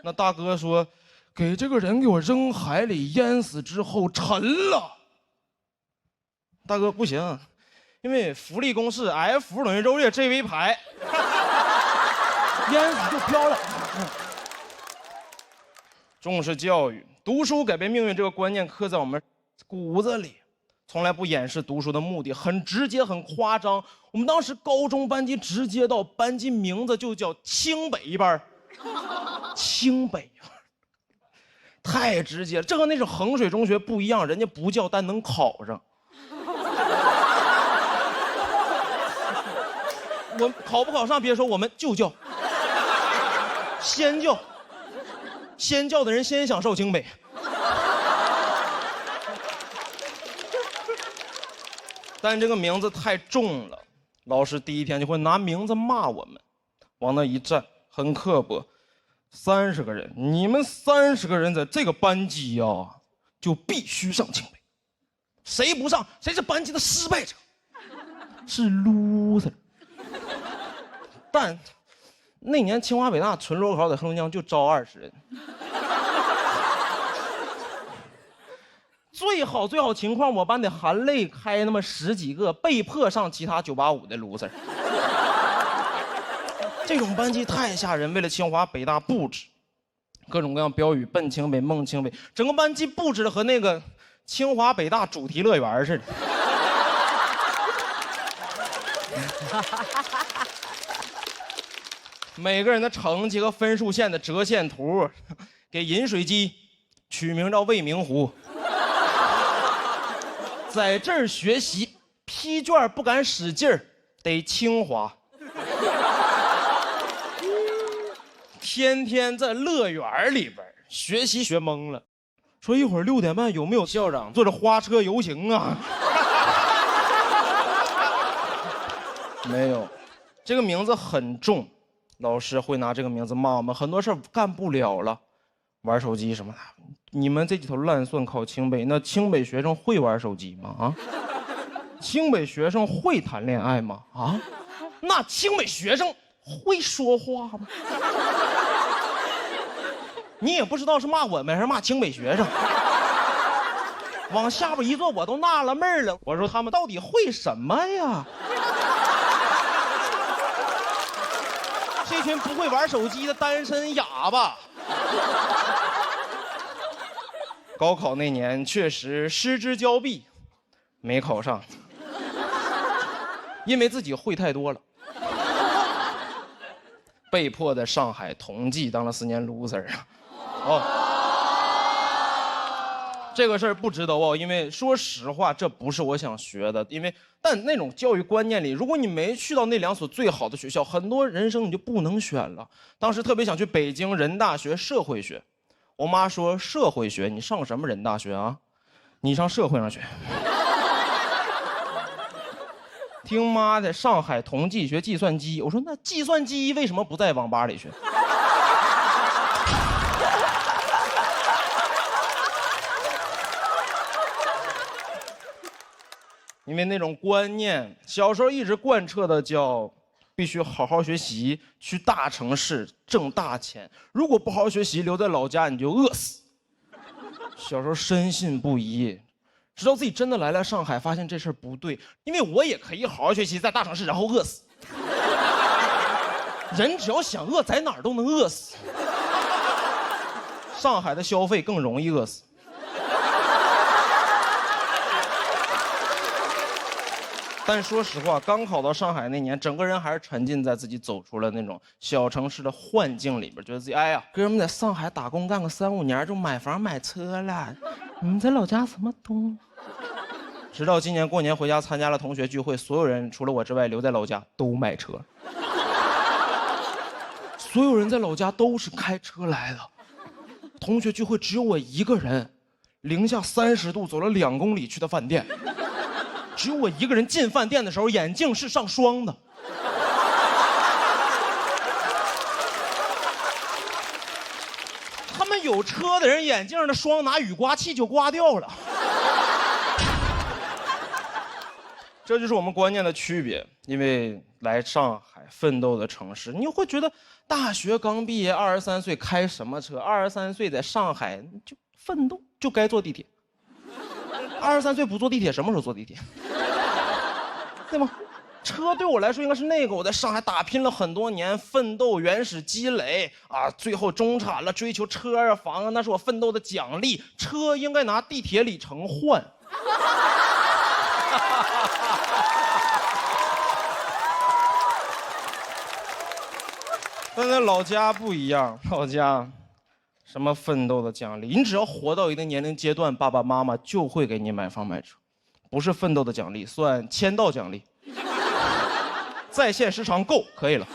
那大哥说，给这个人给我扔海里淹死之后沉了。大哥不行，因为浮力公式 F 等于ρ略 G 为排，淹死就飘了。重视教育，读书改变命运这个观念刻在我们骨子里。从来不掩饰读书的目的，很直接，很夸张。我们当时高中班级直接到班级名字就叫清北班，清北班，太直接了。这和那是衡水中学不一样，人家不叫，但能考上。我考不考上别说，我们就叫，先叫，先叫的人先享受清北。但这个名字太重了，老师第一天就会拿名字骂我们，往那一站，很刻薄。30个人，你们30个人在这个班级呀，就必须上清北，谁不上，谁是班级的失败者，是 loser。但那年清华北大纯裸考在黑龙江就招20人。最好情况，我班得含泪开那么10几个，被迫上其他985的 loser。这种班级太吓人，为了清华北大布置各种各样标语，奔清北、梦清北，整个班级布置的和那个清华北大主题乐园似的。每个人的成绩和分数线的折线图，给饮水机取名叫未名湖。在这儿学习，批卷不敢使劲儿，得清华。天天在乐园里边学习学懵了，说一会儿6点半有没有校长坐着花车游行啊？没有，这个名字很重，老师会拿这个名字骂我们，很多事儿干不了了，玩手机什么的。你们这几头烂蒜考清北，那清北学生会玩手机吗？啊，清北学生会谈恋爱吗？啊，那清北学生会说话吗？你也不知道是骂我们还是骂清北学生。往下边一坐，我都纳了闷了。我说他们到底会什么呀？这群不会玩手机的单身哑巴。高考那年确实失之交臂，没考上，因为自己会太多了，被迫在上海同济当了4年 loser 啊。哦，这个事儿不值得哦，因为说实话，这不是我想学的。但那种教育观念里，如果你没去到那2所最好的学校，很多人生你就不能选了。当时特别想去北京人大学社会学。我妈说社会学你上什么人大学啊？你上社会上学。听妈在上海同济学计算机，我说那计算机为什么不在网吧里学？因为那种观念，小时候一直贯彻的叫必须好好学习，去大城市挣大钱。如果不好好学习，留在老家你就饿死。小时候深信不疑，直到自己真的来了上海，发现这事儿不对。因为我也可以好好学习，在大城市然后饿死。人只要想饿，在哪儿都能饿死。上海的消费更容易饿死。但说实话，刚考到上海那年，整个人还是沉浸在自己走出了那种小城市的幻境里边，觉得自己哎呀，哥们在上海打工干个3、5年就买房买车了，你们在老家什么东？直到今年过年回家参加了同学聚会，所有人除了我之外留在老家都买车，所有人在老家都是开车来的。同学聚会只有我一个人，零下30度走了2公里去的饭店。只有我一个人进饭店的时候，眼镜是上霜的。他们有车的人眼镜的霜拿雨刮器就刮掉了。这就是我们观念的区别。因为来上海奋斗的城市，你会觉得大学刚毕业，23岁开什么车？23岁在上海就奋斗就该坐地铁。23岁不坐地铁，什么时候坐地铁？对吗？车对我来说应该是那个我在上海打拼了很多年，奋斗原始积累啊，最后中产了，追求车啊房啊，那是我奋斗的奖励。车应该拿地铁里程换。但在老家不一样，老家什么奋斗的奖励，你只要活到一定年龄阶段，爸爸妈妈就会给你买房买车，不是奋斗的奖励，算签到奖励。在线时长够，可以了。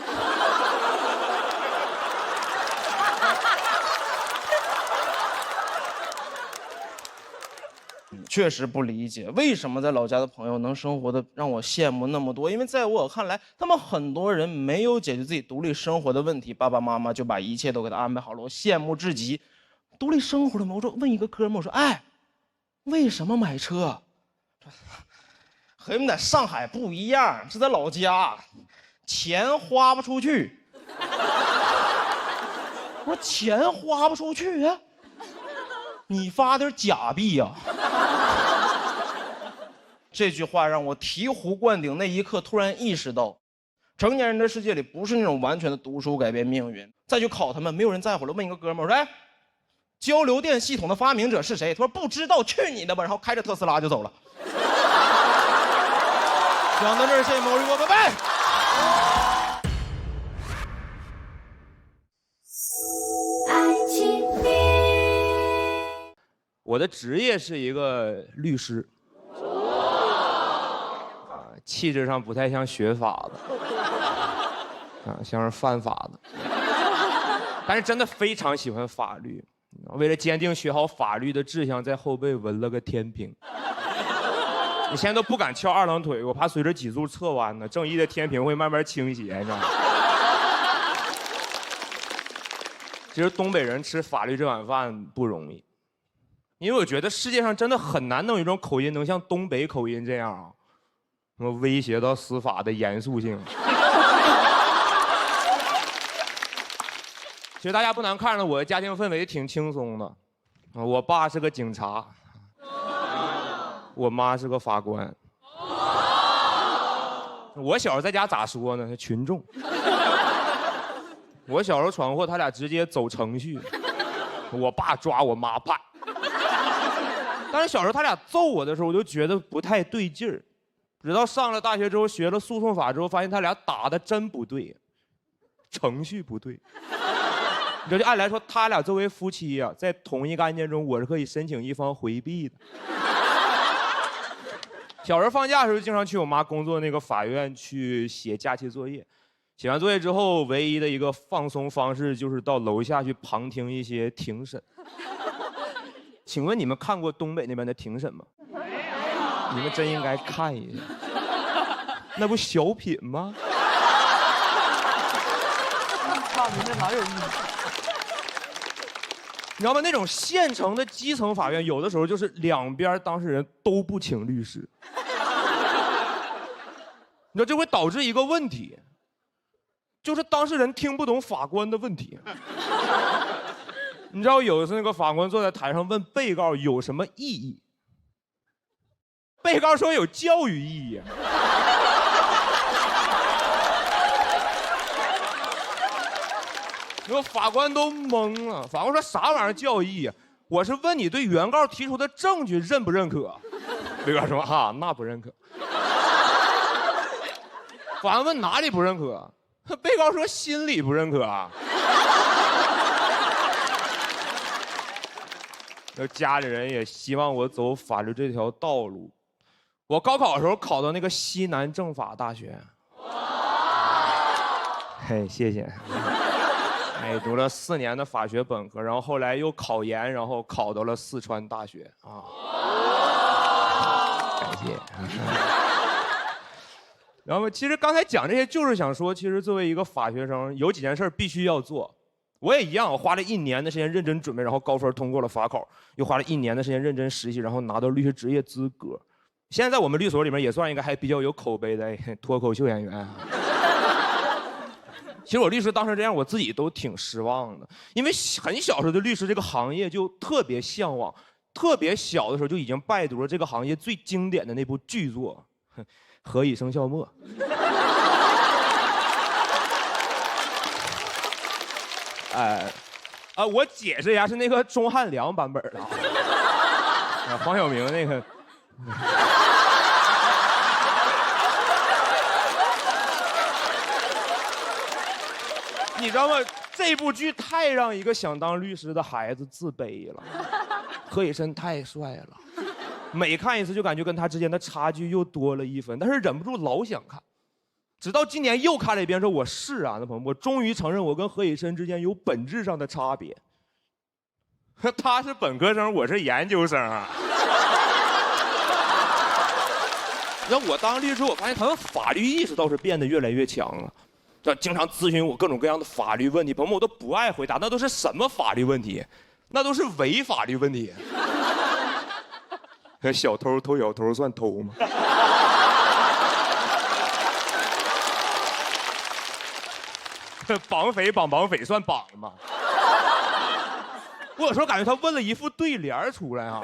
确实不理解为什么在老家的朋友能生活的让我羡慕那么多，因为在我看来，他们很多人没有解决自己独立生活的问题，爸爸妈妈就把一切都给他安排好了，我羡慕至极。独立生活了吗？我说问一个哥们，我说哎，为什么买车？和你们在上海不一样，是在老家，钱花不出去。我说钱花不出去啊？你发点假币呀？这句话让我醍醐灌顶，那一刻突然意识到，成年人的世界里不是那种完全的读书改变命运。再去考他们，没有人在乎了。问一个哥们儿，我说哎，交流电系统的发明者是谁？他说不知道，去你的吧！然后开着特斯拉就走了。讲到这儿，谢谢毛驴哥，拜拜。我的职业是一个律师，气质上不太像学法的，像是犯法的，但是真的非常喜欢法律。为了坚定学好法律的志向，在后背纹了个天平。我现在都不敢翘二郎腿，我怕随着脊柱侧弯呢，正义的天平会慢慢倾斜，你知道吗？其实东北人吃法律这碗饭不容易。因为我觉得世界上真的很难能有一种口音能像东北口音这样啊，什么威胁到司法的严肃性。其实大家不难看出，我的家庭氛围挺轻松的，我爸是个警察，我妈是个法官。我小时候在家咋说呢？群众。我小时候闯祸，他俩直接走程序，我爸抓我妈判。但是小时候他俩揍我的时候，我就觉得不太对劲儿。直到上了大学之后，学了诉讼法之后，发现他俩打的真不对，程序不对。你知道，就按来说，他俩作为夫妻呀，在同一个案件中，我是可以申请一方回避的。小时候放假的时候，经常去我妈工作那个法院去写假期作业。写完作业之后，唯一的一个放松方式就是到楼下去旁听一些庭审。请问你们看过东北那边的庭审吗？你们真应该看一下，那不小品吗？看你那哪有意思？你知道吗？那种县城的基层法院，有的时候就是两边当事人都不请律师，你知道这会导致一个问题，就是当事人听不懂法官的问题。你知道有一次那个法官坐在台上问被告有什么意义，被告说有教育意义。那个法官都懵了，法官说啥玩意儿教育意义？我是问你对原告提出的证据认不认可？被告说啊，那不认可。法官问哪里不认可？被告说心里不认可啊。家里人也希望我走法律这条道路。我高考的时候考到那个西南政法大学。嘿，谢谢。哎，读了4年的法学本科，然后后来又考研，然后考到了四川大学啊。感谢。然后其实刚才讲这些，就是想说，其实作为一个法学生，有几件事必须要做。我也一样，我花了1年的时间认真准备，然后高分通过了法考，又花了1年的时间认真实习，然后拿到律师执业资格。现在在我们律所里面也算一个还比较有口碑的脱口秀演员啊。其实我律师当时这样，我自己都挺失望的，因为很小时候对律师这个行业就特别向往，特别小的时候就已经拜读了这个行业最经典的那部巨作《何以笙箫默》。我解释一下，是那个钟汉良版本的黄晓明那个。你知道吗？这部剧太让一个想当律师的孩子自卑了。何以琛太帅了，每看一次就感觉跟他之间的差距又多了一分，但是忍不住老想看。直到今年又看了一遍，说我是啊，那朋友，我终于承认我跟何以琛之间有本质上的差别。他是本科生，我是研究生啊。那我当律师，我发现他的法律意识倒是变得越来越强了。经常咨询我各种各样的法律问题，朋友们我都不爱回答，那都是什么法律问题？那都是违法律问题。小偷偷小偷算偷吗？绑匪绑绑匪算绑吗？我有时候感觉他问了一副对联出来啊。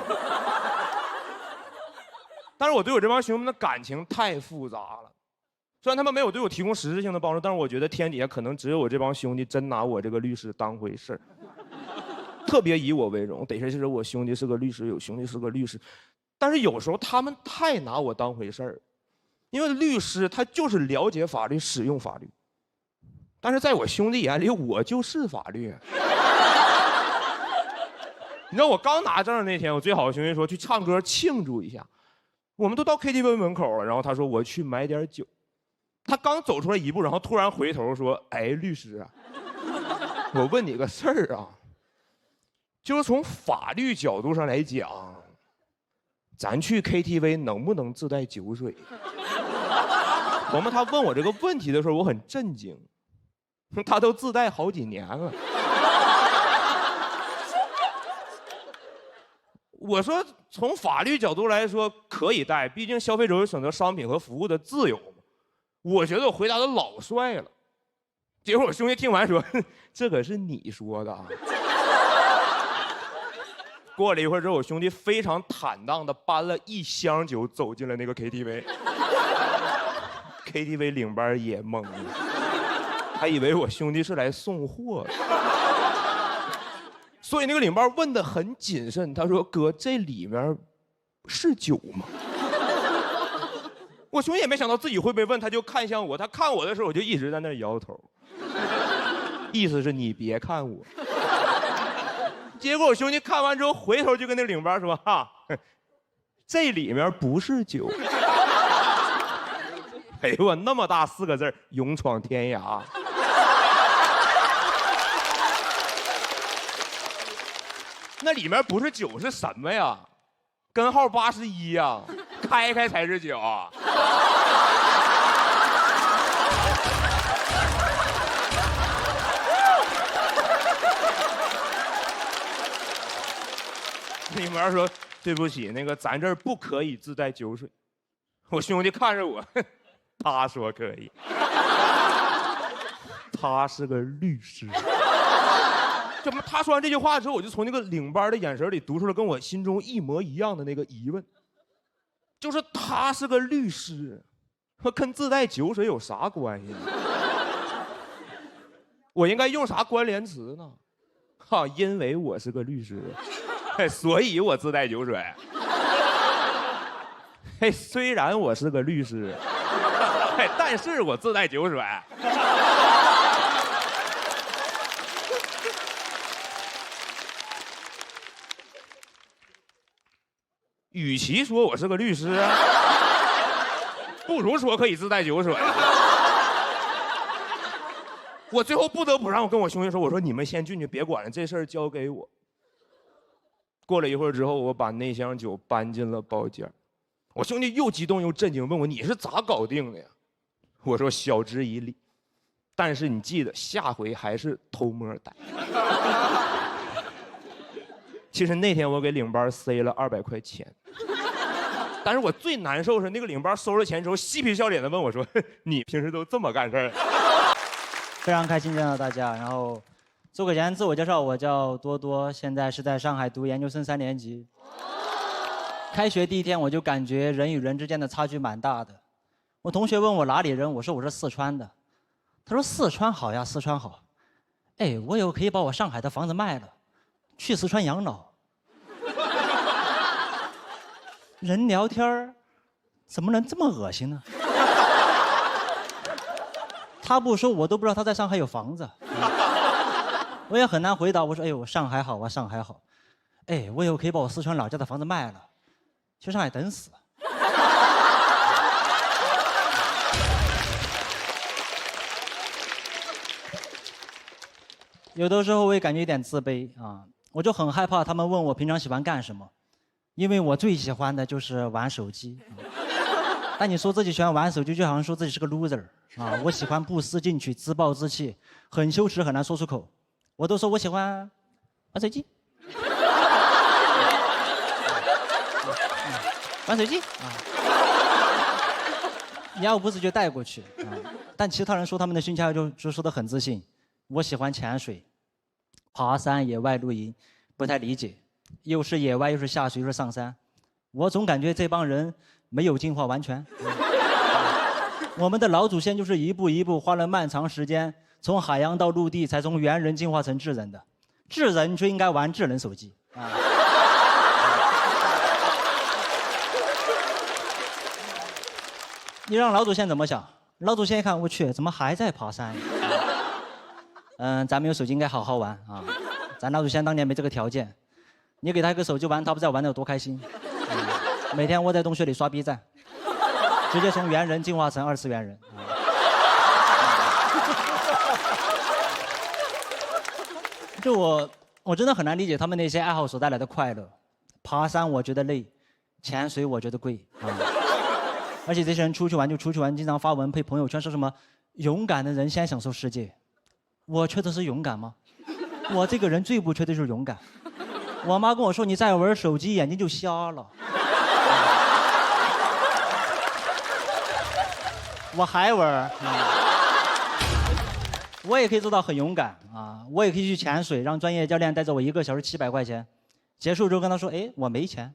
但是我对我这帮兄弟们的感情太复杂了。虽然他们没有对我提供实质性的帮助，但是我觉得天底下可能只有我这帮兄弟真拿我这个律师当回事儿，特别以我为荣。得是我兄弟是个律师，有兄弟是个律师，但是有时候他们太拿我当回事儿，因为律师他就是了解法律、使用法律，但是在我兄弟眼里，我就是法律。你知道我刚拿证那天，我最好的兄弟说去唱歌庆祝一下，我们都到 KTV 门口了，然后他说我去买点酒。他刚走出来一步，然后突然回头说：“哎，律师啊，我问你个事儿啊，就是从法律角度上来讲，咱去 KTV 能不能自带酒水？”他问我这个问题的时候，我很震惊，他都自带好几年了。我说从法律角度来说可以带，毕竟消费者有选择商品和服务的自由。我觉得我回答的老帅了，结果我兄弟听完说：“这可是你说的。”过了一会儿之后，我兄弟非常坦荡地搬了一箱酒走进了那个 KTV。KTV 领班也懵了，还以为我兄弟是来送货的。所以那个领班问得很谨慎，他说：“哥，这里面是酒吗？”我兄弟也没想到自己会被问，他就看向我。他看我的时候，我就一直在那摇头，意思是你别看我。结果我兄弟看完之后，回头就跟那领班说：“哈，这里面不是酒。”哎呦我那么大4个字，勇闯天涯。那里面不是酒是什么呀？根号81呀，开开才是酒。领班说：“对不起，那个咱这儿不可以自带酒水。”我兄弟看着我，他说可以。他是个律师。怎么？他说完这句话之后，我就从那个领班的眼神里读出了跟我心中一模一样的那个疑问，就是他是个律师，跟自带酒水有啥关系？我应该用啥关联词呢？哈，因为我是个律师，所以我自带酒水。嘿，虽然我是个律师，但是我自带酒水。与其说我是个律师，不如说可以自带酒水。我最后不得不让我跟我兄弟说：“我说你们先进去，别管了，这事儿交给我。”过了一会儿之后，我把那箱酒搬进了包间。我兄弟又激动又震惊，问我：“你是咋搞定的呀？”我说：“晓之以理，但是你记得下回还是偷摸带。”其实那天我给领班塞了200块钱，但是我最难受是那个领班收了钱之后，嬉皮笑脸的问我说：“你平时都这么干事儿？”非常开心见到大家，然后做个简单自我介绍，我叫多多，现在是在上海读研究生3年级。开学第一天我就感觉人与人之间的差距蛮大的。我同学问我哪里人，我说我是四川的。他说四川好呀，四川好。哎，我以后可以把我上海的房子卖了，去四川养老。人聊天怎么能这么恶心呢？他不说，我都不知道他在上海有房子。我也很难回答。我说：“哎呦，上海好啊，上海好。哎，我以后可以把我四川老家的房子卖了，去上海等死。”有的时候我也感觉有点自卑啊，我就很害怕他们问我平常喜欢干什么，因为我最喜欢的就是玩手机。但你说自己喜欢玩手机，就好像说自己是个 loser 啊！我喜欢不思进取、自暴自弃，很羞耻，很难说出口。我都说我喜欢玩手机，玩手机啊！你要不自觉带过去啊。但其他人说他们的兴趣爱好就说得很自信。我喜欢潜水、爬山、野外露营，不太理解，又是野外又是下水又是上山，我总感觉这帮人没有进化完全。我们的老祖先就是一步一步花了漫长时间，从海洋到陆地，才从猿人进化成智人的。智人就应该玩智能手机啊！你让老祖先怎么想？老祖先一看，我去，怎么还在爬山呀？咱们有手机应该好好玩啊！咱老祖先当年没这个条件，你给他一个手机玩，他不知道玩得有多开心。每天窝在洞穴里刷 B 站，直接从猿人进化成2次元人。就我真的很难理解他们那些爱好所带来的快乐。爬山我觉得累，潜水我觉得贵啊。而且这些人出去玩就出去玩，经常发文配朋友圈说什么勇敢的人先享受世界。我缺的是勇敢吗？我这个人最不缺的就是勇敢。我妈跟我说，你再玩手机眼睛就瞎了。我还玩，我也可以做到很勇敢啊！我也可以去潜水，让专业教练带着我1个小时700块钱，结束之后跟他说：“哎，我没钱。”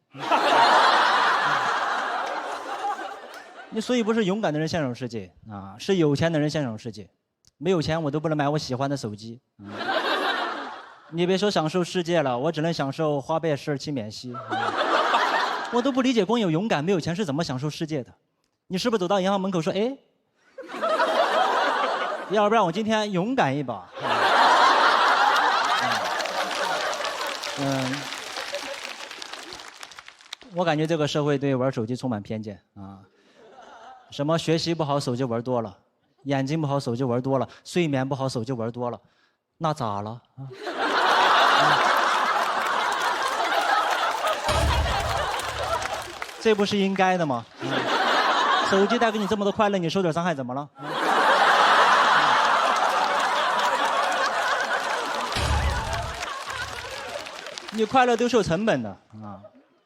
你所以不是勇敢的人先享受世界啊，是有钱的人先享受世界。没有钱我都不能买我喜欢的手机。你别说享受世界了，我只能享受花呗12期免息。我都不理解，光有勇敢没有钱是怎么享受世界的？你是不是走到银行门口说：“哎，要不然我今天勇敢一把？”我感觉这个社会对玩手机充满偏见啊！什么学习不好，手机玩多了；眼睛不好，手机玩多了；睡眠不好，手机玩多了，那咋了啊？这不是应该的吗？手机带给你这么多快乐，你受点伤害怎么了？你快乐都是有成本的啊！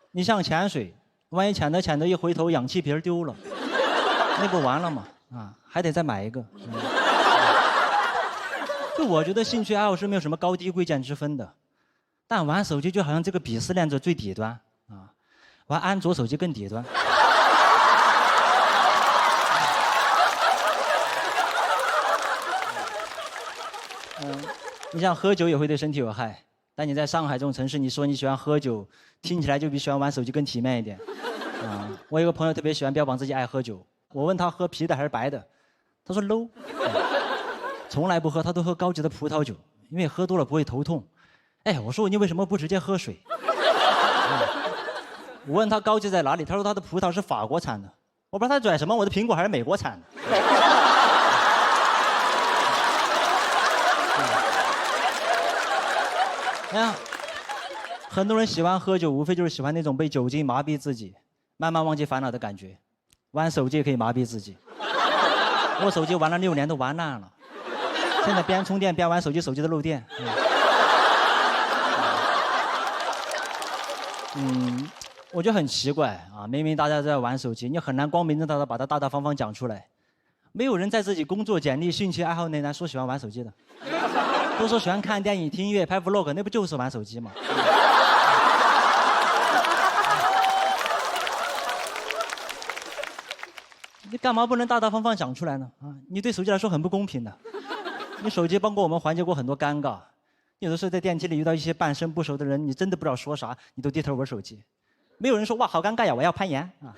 你像潜水，万一潜着一回头氧气瓶丢了，那不完了吗？啊，还得再买一个。就我觉得兴趣爱好是没有什么高低贵贱之分的，但玩手机就好像这个鄙视链的最底端啊，玩安卓手机更底端。你像喝酒也会对身体有害，但你在上海这种城市，你说你喜欢喝酒，听起来就比喜欢玩手机更体面一点。我有个朋友特别喜欢标榜自己爱喝酒，我问他喝啤的还是白的，他说 low，从来不喝，他都喝高级的葡萄酒，因为喝多了不会头痛。哎，我说你为什么不直接喝水？我问他高级在哪里，他说他的葡萄是法国产的。我不知道他拽什么，我的苹果还是美国产的。哎呀，很多人喜欢喝酒，无非就是喜欢那种被酒精麻痹自己，慢慢忘记烦恼的感觉。玩手机也可以麻痹自己。我手机玩了6年都玩烂了，现在边充电边玩手机，手机都漏电。我就很奇怪啊，明明大家在玩手机，你很难光明正大的把它大大方方讲出来。没有人在自己工作简历、兴趣爱好内栏说喜欢玩手机的，都说喜欢看电影、听音乐、拍 vlog， 那不就是玩手机吗？你干嘛不能大大方方讲出来呢？啊，你对手机来说很不公平的。你手机帮过我们缓解过很多尴尬，有的时候在电梯里遇到一些半生不熟的人，你真的不知道说啥，你都低头玩手机。没有人说哇好尴尬呀，我要攀岩啊。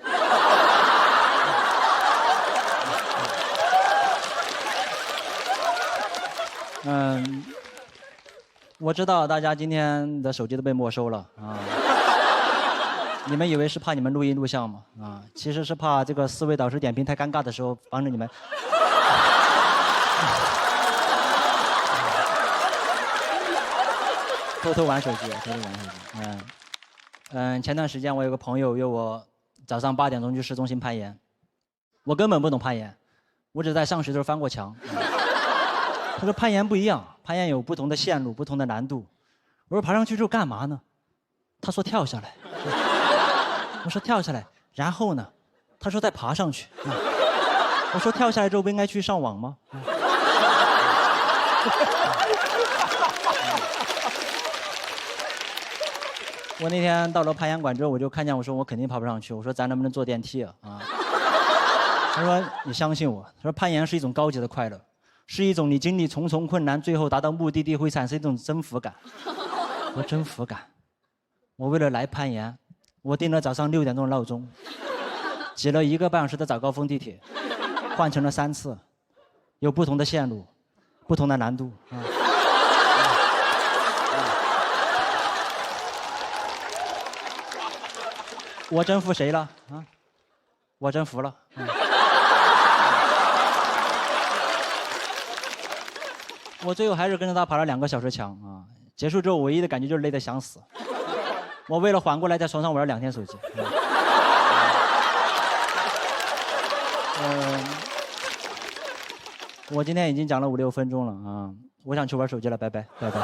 我知道大家今天的手机都被没收了啊。你们以为是怕你们录音录像吗？啊，其实是怕这个思维导师点评太尴尬的时候，防止你们。偷偷玩手机，偷偷玩手机。前段时间我有个朋友约我早上8点钟去市中心攀岩，我根本不懂攀岩，我只在上学的时候翻过墙。他说攀岩不一样，攀岩有不同的线路、不同的难度。我说爬上去之后干嘛呢？他说跳下来。我说跳下来，然后呢？他说再爬上去。我说跳下来之后不应该去上网吗？我那天到了攀岩馆之后，我就看见我说我肯定爬不上去。我说咱能不能坐电梯啊？他说你相信我。他说攀岩是一种高级的快乐，是一种你经历重重困难，最后达到目的地会产生一种征服感。我说征服感。我为了来攀岩，我定了早上6点钟的闹钟，挤了1个半小时的早高峰地铁，换乘了3次，有不同的线路，不同的难度啊。我征服谁了啊？我征服了。我最后还是跟着他爬了2个小时墙啊！结束之后，唯一的感觉就是累得想死。我为了缓过来，在床上玩了2天手机。我今天已经讲了5、6分钟了啊！我想去玩手机了，拜拜，拜拜。